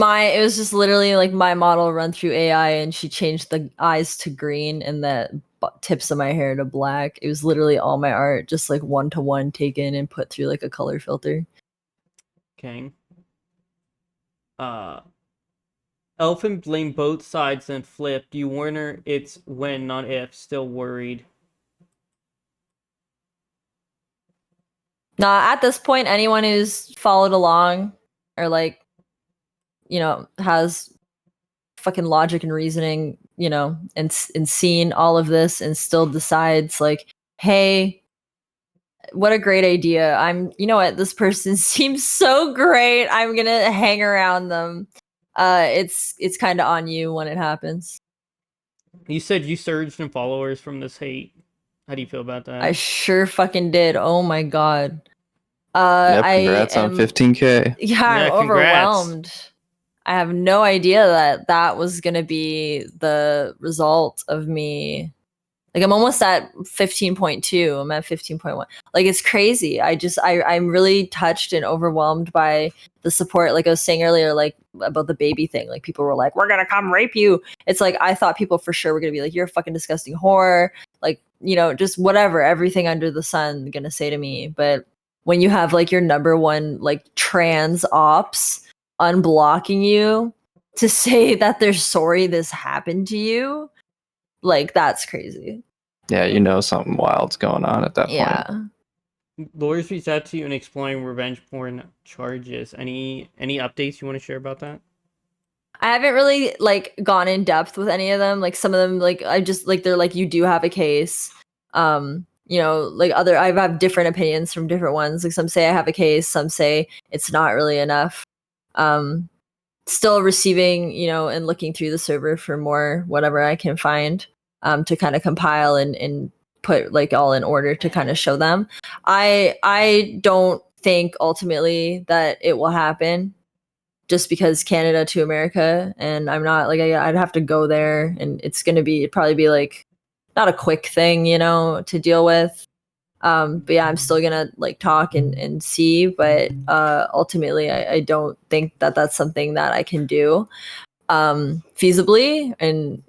literally like my model run through AI and she changed the eyes to green and the tips of my hair to black. It was literally all my art, just like 1-to-1 taken and put through like a color filter. Okay. Elfin blamed both sides and flipped. You warn her it's when, not if. Still worried. Nah, at this point, anyone who's followed along or like, has fucking logic and reasoning, and seen all of this and still decides like, hey, what a great idea. You know what, this person seems so great. I'm gonna hang around them. It's kind of on you when it happens. You said you surged in followers from this hate. How do you feel about that? I sure fucking did. Oh my god. Yep, I congrats on am 15K. Yeah, I'm Yeah, congrats. overwhelmed. I have no idea that was gonna be the result of me. Like I'm almost at 15.2. I'm at 15.1. Like it's crazy. I'm really touched and overwhelmed by the support. Like I was saying earlier, like about the baby thing. Like people were like, "We're gonna come rape you." It's like I thought people for sure were gonna be like, "You're a fucking disgusting whore." Like just whatever, everything under the sun gonna say to me. But when you have like your number one like trans ops unblocking you to say that they're sorry this happened to you, like that's crazy. Yeah, something wild's going on at that point. Lawyers reached out to you and exploring revenge porn charges. Any updates you want to share about that? I haven't really like gone in depth with any of them. Like some of them, like I just like they're like, you do have a case. Like I have different opinions from different ones. Like some say I have a case, some say it's not really enough. Still receiving, and looking through the server for more whatever I can find to kind of compile and put like all in order to kind of show them. I don't think ultimately that it will happen just because Canada to America, and I'm not like I'd have to go there and it'd probably be like not a quick thing, to deal with. But yeah, I'm still gonna like talk and see, but ultimately I don't think that that's something that I can do feasibly, and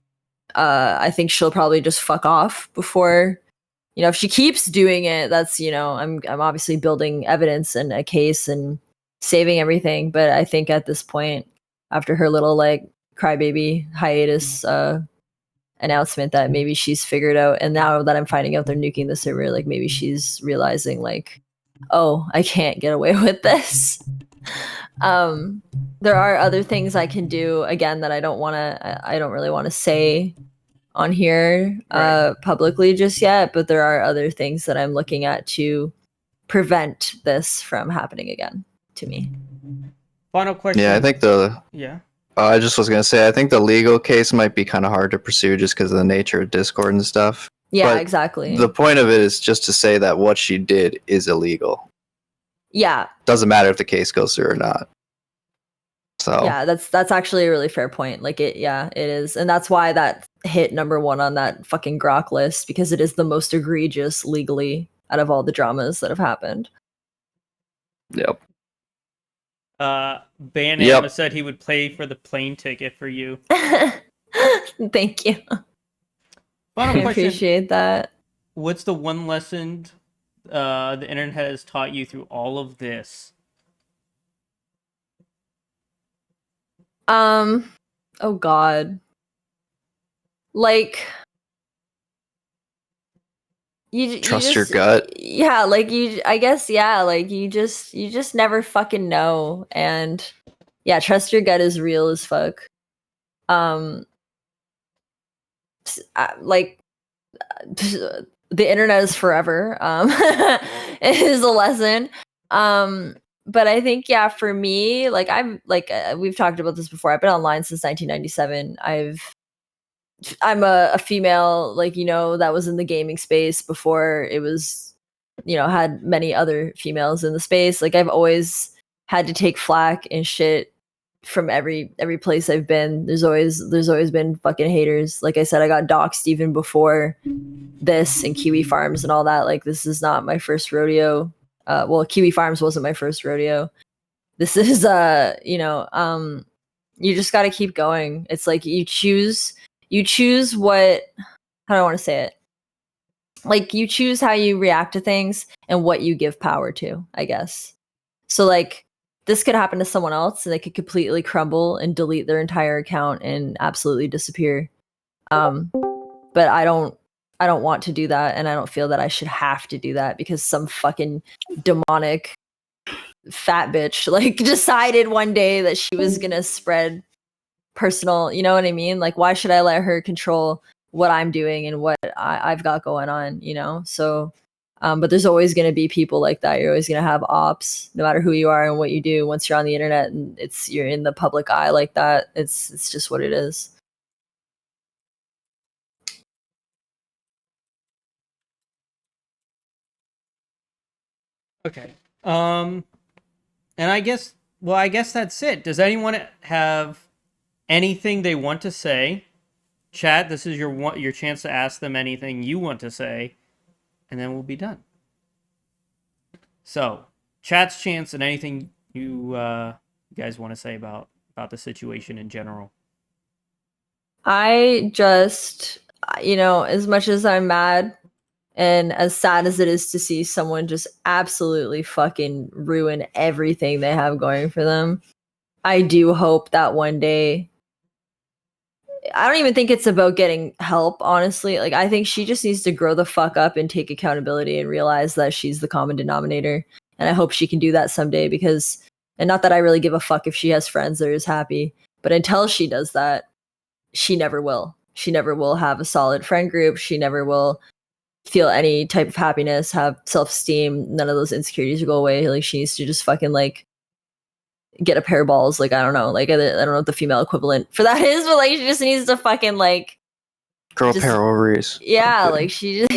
I think she'll probably just fuck off before, if she keeps doing it. That's, I'm obviously building evidence and a case and saving everything, but I think at this point, after her little like crybaby hiatus announcement, that maybe she's figured out, and now that I'm finding out they're nuking the server, like maybe she's realizing like, oh, I can't get away with this. There are other things I can do, again, that I don't really want to say on here Right. publicly just yet, but there are other things that I'm looking at to prevent this from happening again to me. Final question. Yeah, I think Yeah. I just was gonna say, I think the legal case might be kind of hard to pursue just because of the nature of Discord and stuff. Yeah, But exactly. the point of it is just to say that what she did is illegal. Yeah, Doesn't matter if the case goes through or not. So yeah, that's actually a really fair point. Like it is, and that's why that hit number 1 on that fucking Grok list, because it is the most egregious legally out of all the dramas that have happened. yep. Banana said he would pay for the plane ticket for you. Thank you. Final I question. appreciate that. What's the one lesson the internet has taught you through all of this? Oh god. Like you Trust your just, gut. yeah, like I guess, yeah, like you just never fucking know. And yeah, trust your gut is real as fuck. Like the internet is forever. It is a lesson. But I think, yeah, for me, like I'm like we've talked about this before. I've been online since 1997. I'm a female, like, that was in the gaming space before it was, had many other females in the space. Like I've always had to take flack and shit from every place I've been. There's always been fucking haters. Like I said, I got doxxed even before this and Kiwi Farms and all that. Like this is not my first rodeo. Well, Kiwi Farms wasn't my first rodeo. This is you just got to keep going. It's like you choose what, how do I want to say it? Like you choose how you react to things and what you give power to, I guess. So like this could happen to someone else and they could completely crumble and delete their entire account and absolutely disappear. But I don't want to do that, and I don't feel that I should have to do that because some fucking demonic fat bitch like decided one day that she was gonna spread personal, you know what I mean? Like why should I let her control what I'm doing and what I've got going on, So but there's always going to be people like that. You're always going to have ops, no matter who you are and what you do. Once you're on the internet and you're in the public eye like that, it's just what it is. Okay. And I guess that's it. Does anyone have anything they want to say? Chat, this is your chance to ask them anything you want to say, and then we'll be done. So, chat's chance and anything you guys want to say about the situation in general. I just, as much as I'm mad and as sad as it is to see someone just absolutely fucking ruin everything they have going for them, I do hope that one day, I don't even think it's about getting help, honestly. Like, I think she just needs to grow the fuck up and take accountability and realize that she's the common denominator. And I hope she can do that someday and not that I really give a fuck if she has friends that are as happy, but until she does that, she never will. She never will have a solid friend group. She never will feel any type of happiness, have self-esteem. None of those insecurities will go away. Like, she needs to just fucking, like, get a pair of balls. Like, I don't know. Like, I don't know what the female equivalent for that is, but, like, she just needs to fucking, like... Grow a pair of ovaries. Yeah, like, she just...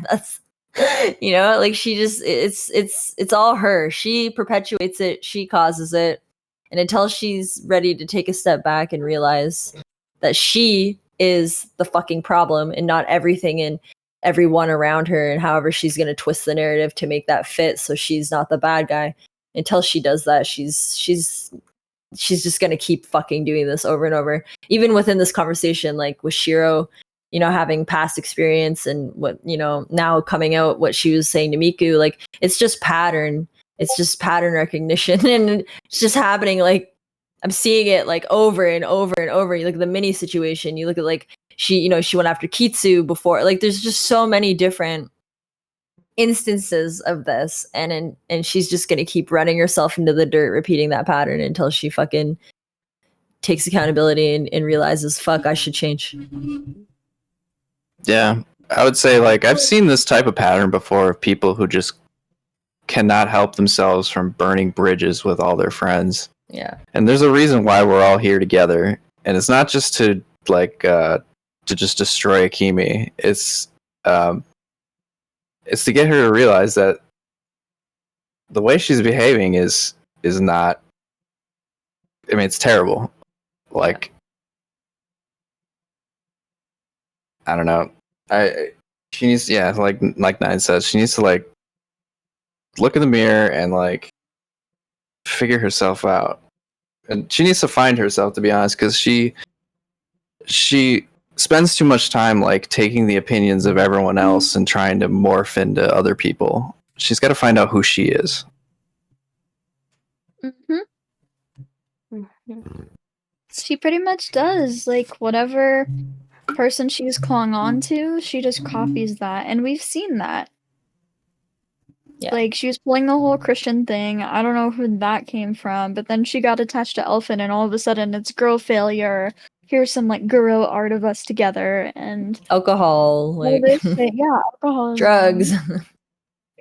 that's... like, she just... It's all her. She perpetuates it. She causes it. And until she's ready to take a step back and realize that she is the fucking problem and not everything in everyone around her, and however she's going to twist the narrative to make that fit so she's not the bad guy. Until she does that, she's just going to keep fucking doing this over and over. Even within this conversation, like with Shiro, you know, having past experience and what, you know, now coming out what she was saying to Miku, like it's just pattern. It's just pattern recognition, and it's just happening. Like I'm seeing it like over and over and over. You look at the mini situation. You look at like she went after Kitsu before. Like there's just so many different instances of this, and she's just gonna keep running herself into the dirt, repeating that pattern until she fucking takes accountability and realizes, fuck, I should change. Yeah, I would say like I've seen this type of pattern before of people who just cannot help themselves from burning bridges with all their friends. Yeah. And there's a reason why we're all here together, and it's not just to like to just destroy Akemi. It's to get her to realize that the way she's behaving is not. I mean, it's terrible. Like, I don't know. She needs, yeah, like Nine says, she needs to like look in the mirror and like figure herself out, and she needs to find herself, to be honest, because she spends too much time like taking the opinions of everyone else and trying to morph into other people. She's got to find out who she is. She pretty much does. Like, whatever person she's clung on to, she just copies that. And we've seen that. Yeah. Like, she was pulling the whole Christian thing. I don't know who that came from, but then she got attached to Elfin, and all of a sudden it's girl failure. Here's some, like, girl art of us together, and Alcohol, like yeah, alcohol. drugs.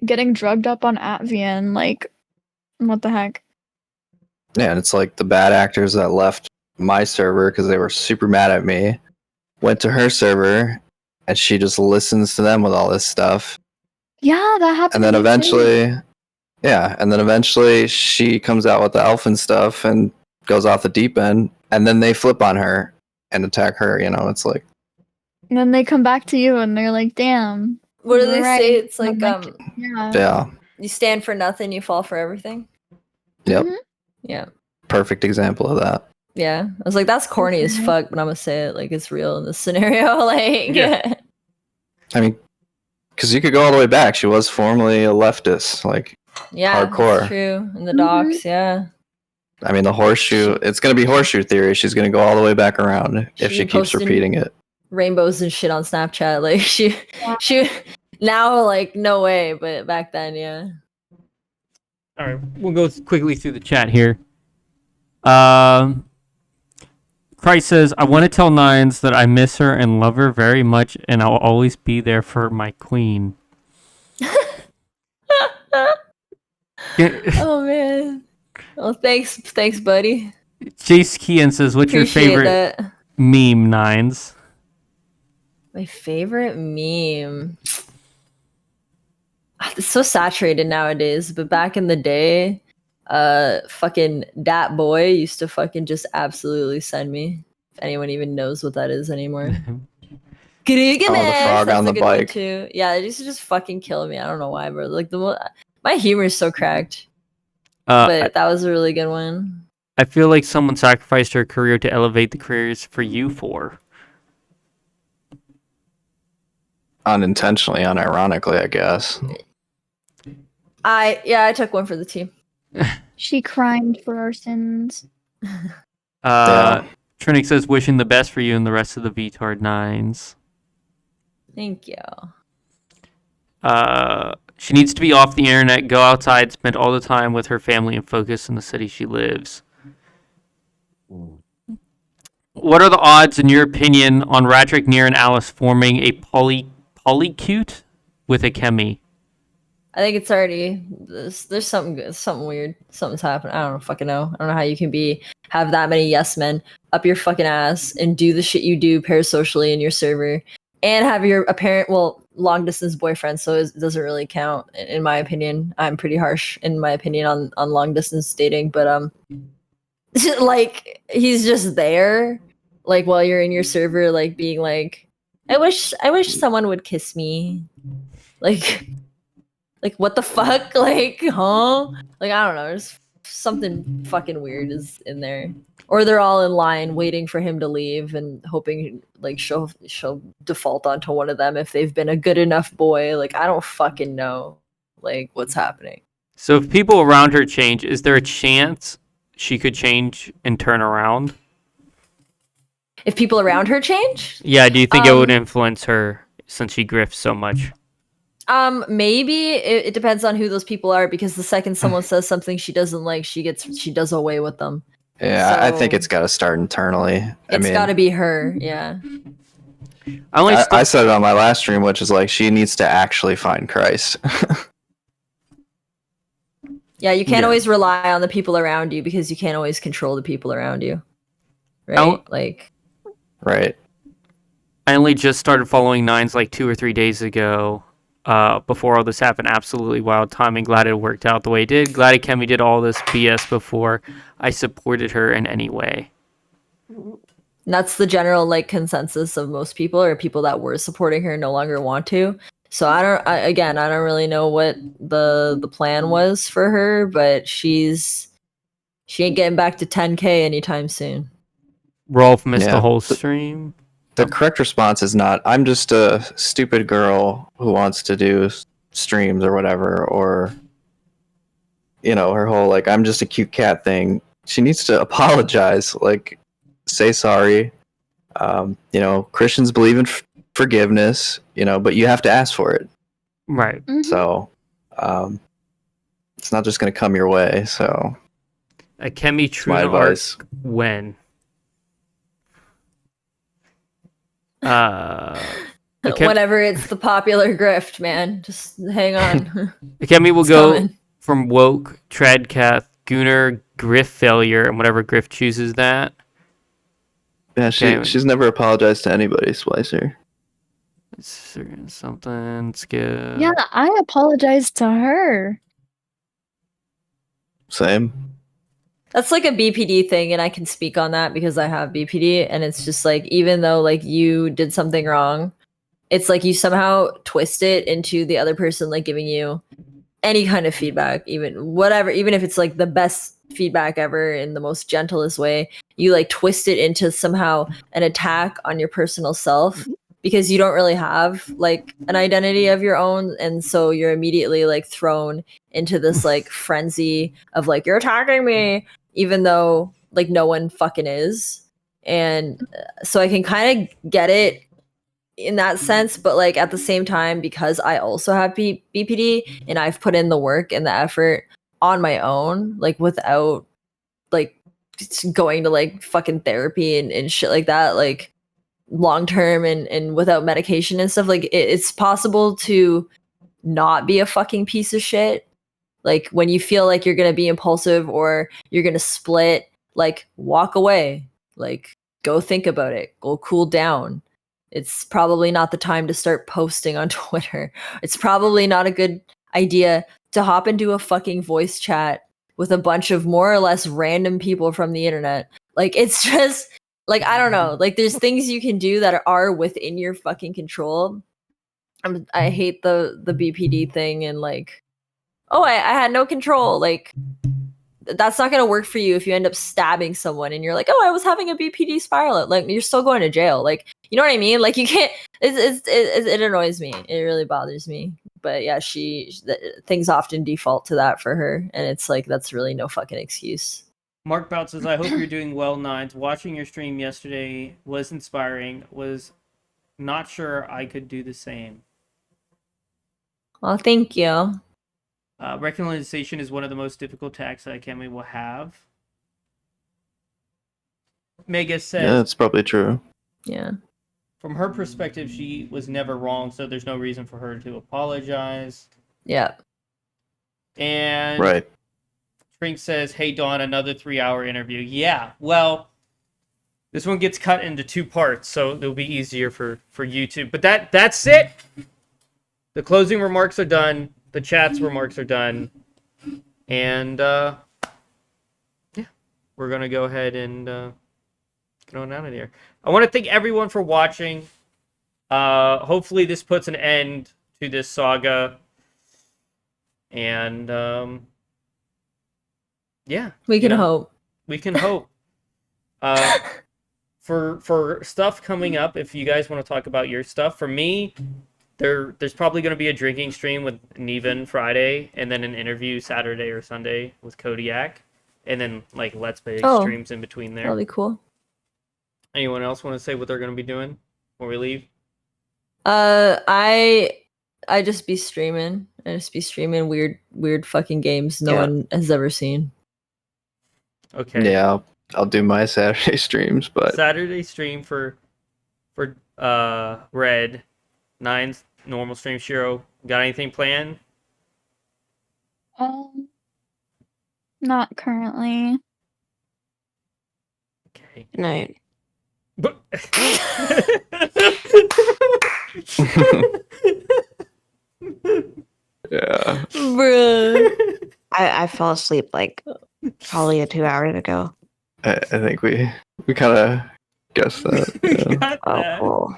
Getting drugged up on Atvian, like, what the heck? Yeah, and it's like the bad actors that left my server because they were super mad at me went to her server, and she just listens to them with all this stuff. Yeah, that happened. And then to me eventually, yeah, and then eventually she comes out with the Elfin stuff and goes off the deep end, and then they flip on her and attack her. You know, it's like, and then they come back to you, and they're like, "Damn." What do they right. say? It's like Yeah. yeah, you stand for nothing, you fall for everything. yep, Mhm. Yeah. perfect example of that. Yeah. I was like, that's corny as fuck, but I'm gonna say it like it's real in this scenario. Like, Yeah. I mean, because you could go all the way back. She was formerly a leftist, like yeah, hardcore. that's true. In the Mhm. docks, yeah. I mean, the horseshoe. It's going to be horseshoe theory. She's going to go all the way back around if she keeps posted repeating it. Rainbows and shit on Snapchat. Like she now like no way, but back then, yeah. All right, we'll go quickly through the chat here. Christ says, I want to tell Nines that I miss her and love her very much, and I'll always be there for my queen. Oh man. Well, thanks, buddy. Jace Kean says, what's your Appreciate favorite that. meme, Nines? My favorite meme. It's so saturated nowadays, but back in the day, fucking Dat Boy used to fucking just absolutely send me. If anyone even knows what that is anymore. the frog That's on a the good one, bike. too. Yeah, it used to just fucking kill me. I don't know why, bro. Like my humor is so cracked. But that was a really good one. I feel like someone sacrificed her career to elevate the careers for you four. Unintentionally, unironically, I guess. I took one for the team. She cried for our sins. Yeah. Trinix says, wishing the best for you and the rest of the VTARD Nines. Thank you. She needs to be off the internet, go outside, spend all the time with her family, and focus in the city she lives. What are the odds, in your opinion, on Radric, Nier, and Alice forming a polycute with Akemi? I think it's already there's something weird. Something's happening. I don't fucking know. I don't know how you can have that many yes men up your fucking ass and do the shit you do parasocially in your server and have your apparent long distance boyfriend. So it doesn't really count in my opinion. I'm pretty harsh in my opinion on long distance dating, but like he's just there like while you're in your server like being like I wish someone would kiss me. Like what the fuck? Like, huh? Like, I don't know. There's something fucking weird is in there. Or they're all in line waiting for him to leave and hoping like she'll default onto one of them if they've been a good enough boy. Like, I don't fucking know like what's happening. So if people around her change, is there a chance she could change and turn around? If people around her change? Yeah, do you think it would influence her since she grifts so much? Maybe it depends on who those people are, because the second someone says something she doesn't like, she does away with them. Yeah, I think So- it's got to start internally. It's got to be her, yeah. I said it on my last stream, which is like she needs to actually find Christ. Yeah, you can't Yeah. always rely on the people around you because you can't always control the people around you. Right? I'll- Like, Right. I only just started following Nines like 2 or 3 days ago. Before all this happened, absolutely wild timing. Glad it worked out the way it did. Glad Akemi did all this BS before I supported her in any way. that's the general like consensus of most people, or people that were supporting her no longer want to. So I don't really know what the plan was for her, but she ain't getting back to 10K anytime soon. Rolf missed Yeah. the whole stream. The correct response is not, I'm just a stupid girl who wants to do streams or whatever, or, you know, her whole, like, I'm just a cute cat thing. She needs to apologize, like, say sorry. You know, Christians believe in forgiveness, you know, but you have to ask for it. Right. Mhm. So, it's not just going to come your way. So, Akemi it's my True advice. arc when? Akemi Whenever it's the popular grift, man, just hang on. will It's go coming. from woke, tradcath, gooner, griff failure, and whatever griff chooses that. Yeah, Okay. she's never apologized to anybody, Splicer. Something skip. Yeah, I apologized to her. Same. That's like a BPD thing, and I can speak on that because I have BPD, and it's just like, even though like you did something wrong, it's like you somehow twist it into the other person like giving you any kind of feedback, even whatever, even if it's like the best feedback ever in the most gentlest way, you like twist it into somehow an attack on your personal self, because you don't really have like an identity of your own, and so you're immediately like thrown into this like frenzy of like, you're attacking me, even though like no one fucking is. And so I can kind of get it in that sense, but like at the same time, because I also have BPD and I've put in the work and the effort on my own, like without like going to like fucking therapy and shit like that, like long term, and without medication and stuff, like it's possible to not be a fucking piece of shit. Like when you feel like you're gonna be impulsive or you're gonna split, like walk away, like go think about it, go cool down. It's probably not the time to start posting on Twitter. It's probably not a good idea to hop into a fucking voice chat with a bunch of more or less random people from the internet. Like, it's just like, I don't know. Like, there's things you can do that are within your fucking control. I hate the BPD thing, and like, oh, I had no control. Like, that's not going to work for you if you end up stabbing someone and you're like, oh, I was having a BPD spiral. Like, you're still going to jail. Like, you know what I mean? Like, you can't. It annoys me. It really bothers me. But yeah, things often default to that for her, and it's like, that's really no fucking excuse. Mark Bout says, I hope you're doing well, Nines. Watching your stream yesterday was inspiring. Was not sure I could do the same. Well, thank you. Reconciliation is one of the most difficult tasks that Akemi will have. Mega says, Yeah, that's probably true. Yeah. from her perspective, she was never wrong, so there's no reason for her to apologize. Yeah. And Right. Trink says, hey, Dawn, another 3-hour interview. Yeah, well, this one gets cut into 2 parts, so it'll be easier for YouTube. But that's it. The closing remarks are done. The chat's remarks are done. And, yeah, we're going to go ahead and get on out of here. I want to thank everyone for watching. Hopefully this puts an end to this saga. And yeah, We you can know, hope. we can hope. For stuff coming up, if you guys want to talk about your stuff, for me, there's probably going to be a drinking stream with Neven Friday, and then an interview Saturday or Sunday with Kodiak, and then like Let's Play Oh. streams in between That'll there. be cool. Anyone else want to say what they're going to be doing before we leave? I just be streaming. I just be streaming weird fucking games no Yeah. one has ever seen. Okay. Yeah, I'll do my Saturday streams, but Saturday stream for Red, 9's normal stream. Shiro, got anything planned? Not currently. Okay. Good night. But yeah. Bruh. I fell asleep like probably 2 hours ago. I think we kind of guessed that. Got Oh, that. cool.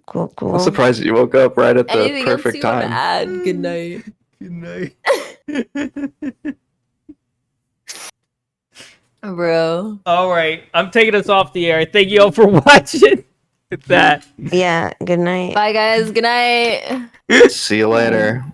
Cool, cool. I'm surprised you woke up right at the Anything else perfect you want to time. add? Good night. Good night. Bro. All right, I'm taking us off the air. Thank you all for watching. With that. Yeah, good night. Bye guys. Good night. See you later.